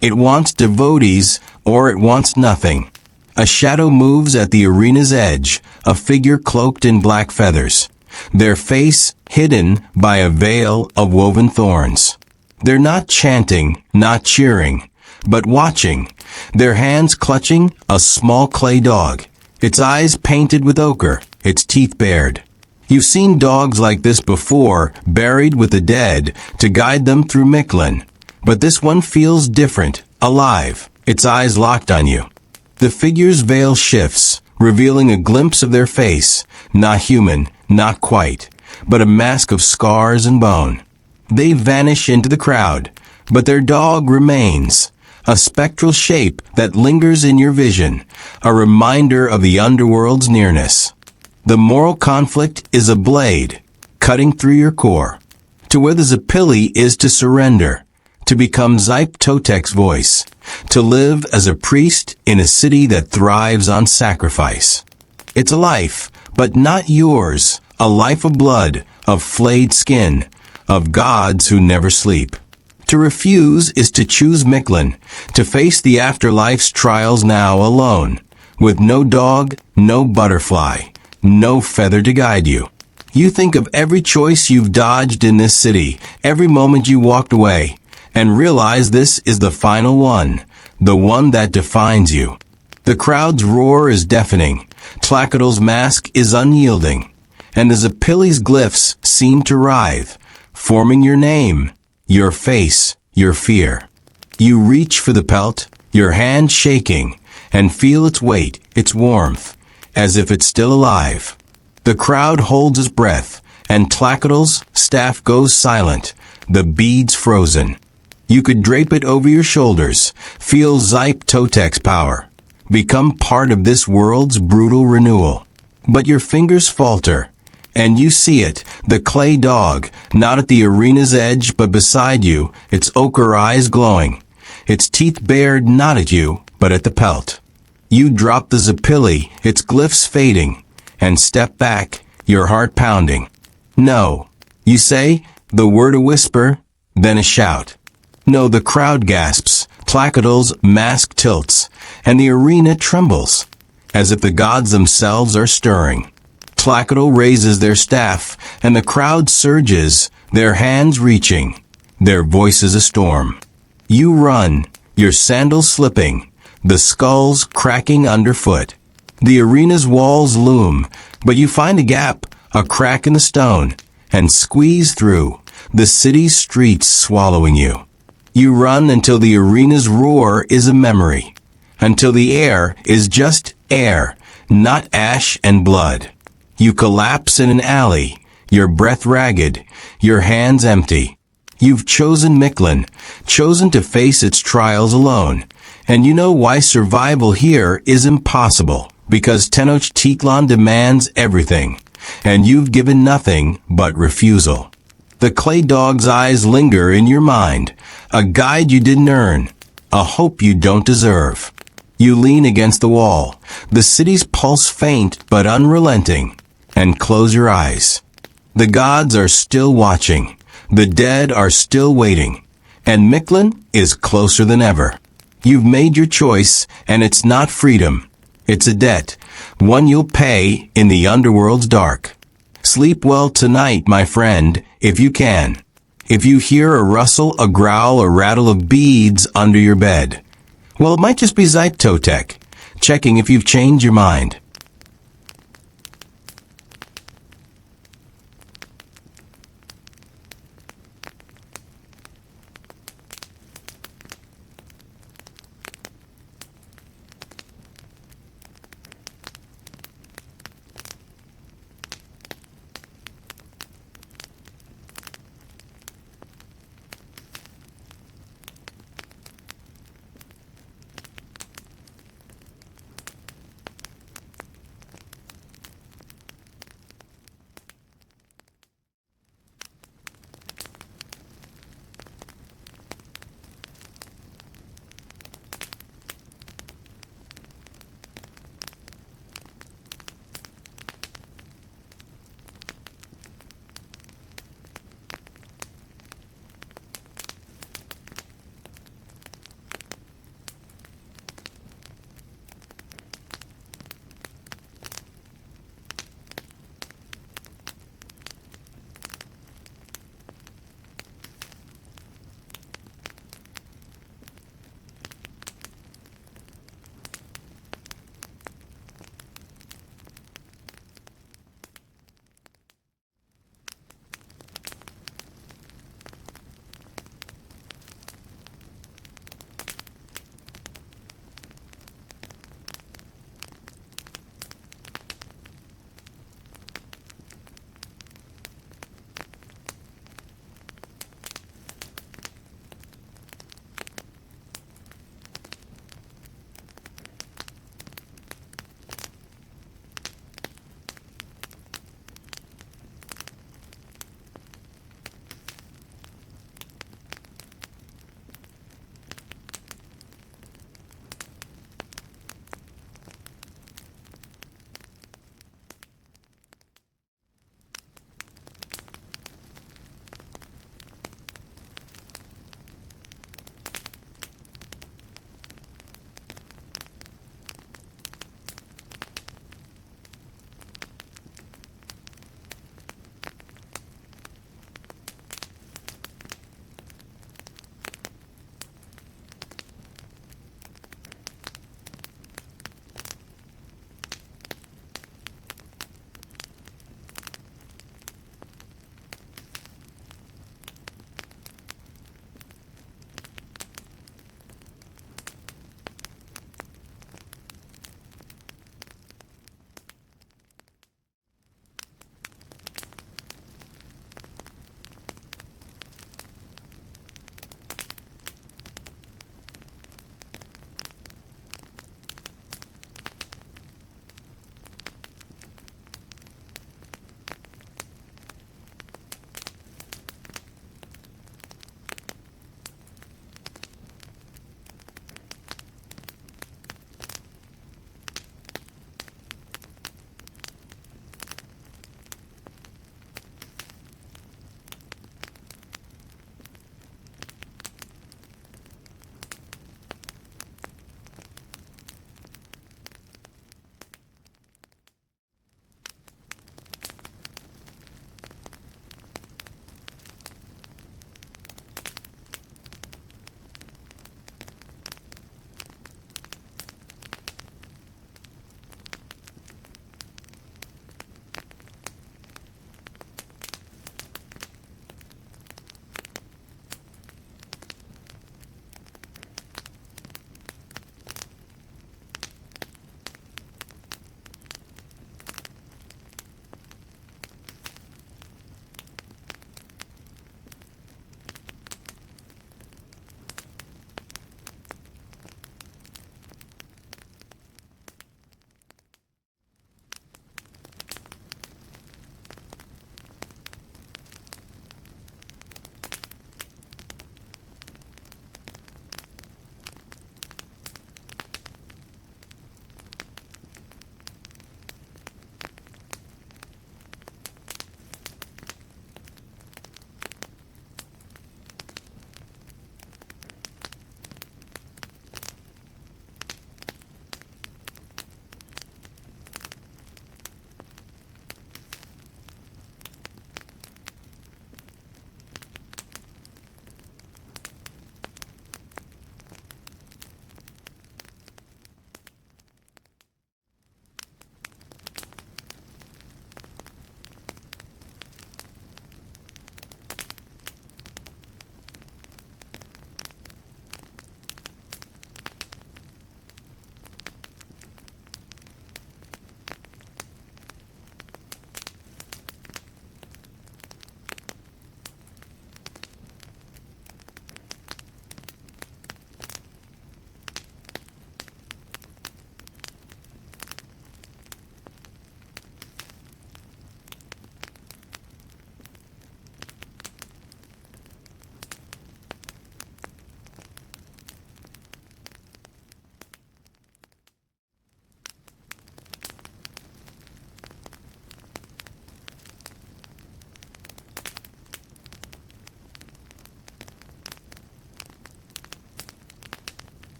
It wants devotees, or it wants nothing. A shadow moves at the arena's edge, a figure cloaked in black feathers, their face hidden by a veil of woven thorns. They're not chanting, not cheering, but watching, their hands clutching a small clay dog, its eyes painted with ochre, its teeth bared. You've seen dogs like this before, buried with the dead, to guide them through Miklin. But this one feels different, alive, its eyes locked on you. The figure's veil shifts, revealing a glimpse of their face, not human, not quite, but a mask of scars and bone. They vanish into the crowd, but their dog remains, a spectral shape that lingers in your vision, a reminder of the underworld's nearness. The moral conflict is a blade, cutting through your core. To where the Zapili is to surrender, to become Totec's voice, to live as a priest in a city that thrives on sacrifice. It's a life, but not yours, a life of blood, of flayed skin, of gods who never sleep. To refuse is to choose Mictlan, to face the afterlife's trials now alone, with no dog, no butterfly, no feather to guide you. You think of every choice you've dodged in this city, every moment you walked away, and realize this is the final one, the one that defines you. The crowd's roar is deafening, Tlacatl's mask is unyielding, and the Zapili's glyphs seem to writhe, forming your name, your face, your fear. You reach for the pelt, your hand shaking, and feel its weight, its warmth, as if it's still alive. The crowd holds its breath, and Tlacatl's staff goes silent, the beads frozen. You could drape it over your shoulders, feel Totec's power, become part of this world's brutal renewal. But your fingers falter, and you see it, the clay dog, not at the arena's edge but beside you, its ochre eyes glowing, its teeth bared not at you, but at the pelt. You drop the Zapili, its glyphs fading, and step back, your heart pounding. No. You say, the word a whisper, then a shout. No, the crowd gasps, Tlacatl's mask tilts, and the arena trembles, as if the gods themselves are stirring. Tlacatl raises their staff, and the crowd surges, their hands reaching, their voices a storm. You run, your sandals slipping, the skulls cracking underfoot. The arena's walls loom, but you find a gap, a crack in the stone, and squeeze through, the city's streets swallowing you. You run until the arena's roar is a memory, until the air is just air, not ash and blood. You collapse in an alley, your breath ragged, your hands empty. You've chosen Mictlan, chosen to face its trials alone, and you know why survival here is impossible. Because Tenochtitlan demands everything, and you've given nothing but refusal. The clay dog's eyes linger in your mind, a guide you didn't earn, a hope you don't deserve. You lean against the wall, the city's pulse faint but unrelenting, and close your eyes. The gods are still watching, the dead are still waiting, and Mictlan is closer than ever. You've made your choice, and it's not freedom. It's a debt, one you'll pay in the underworld's dark. Sleep well tonight, my friend, if you can. If you hear a rustle, a growl, a rattle of beads under your bed, well, it might just be Totec, checking if you've changed your mind.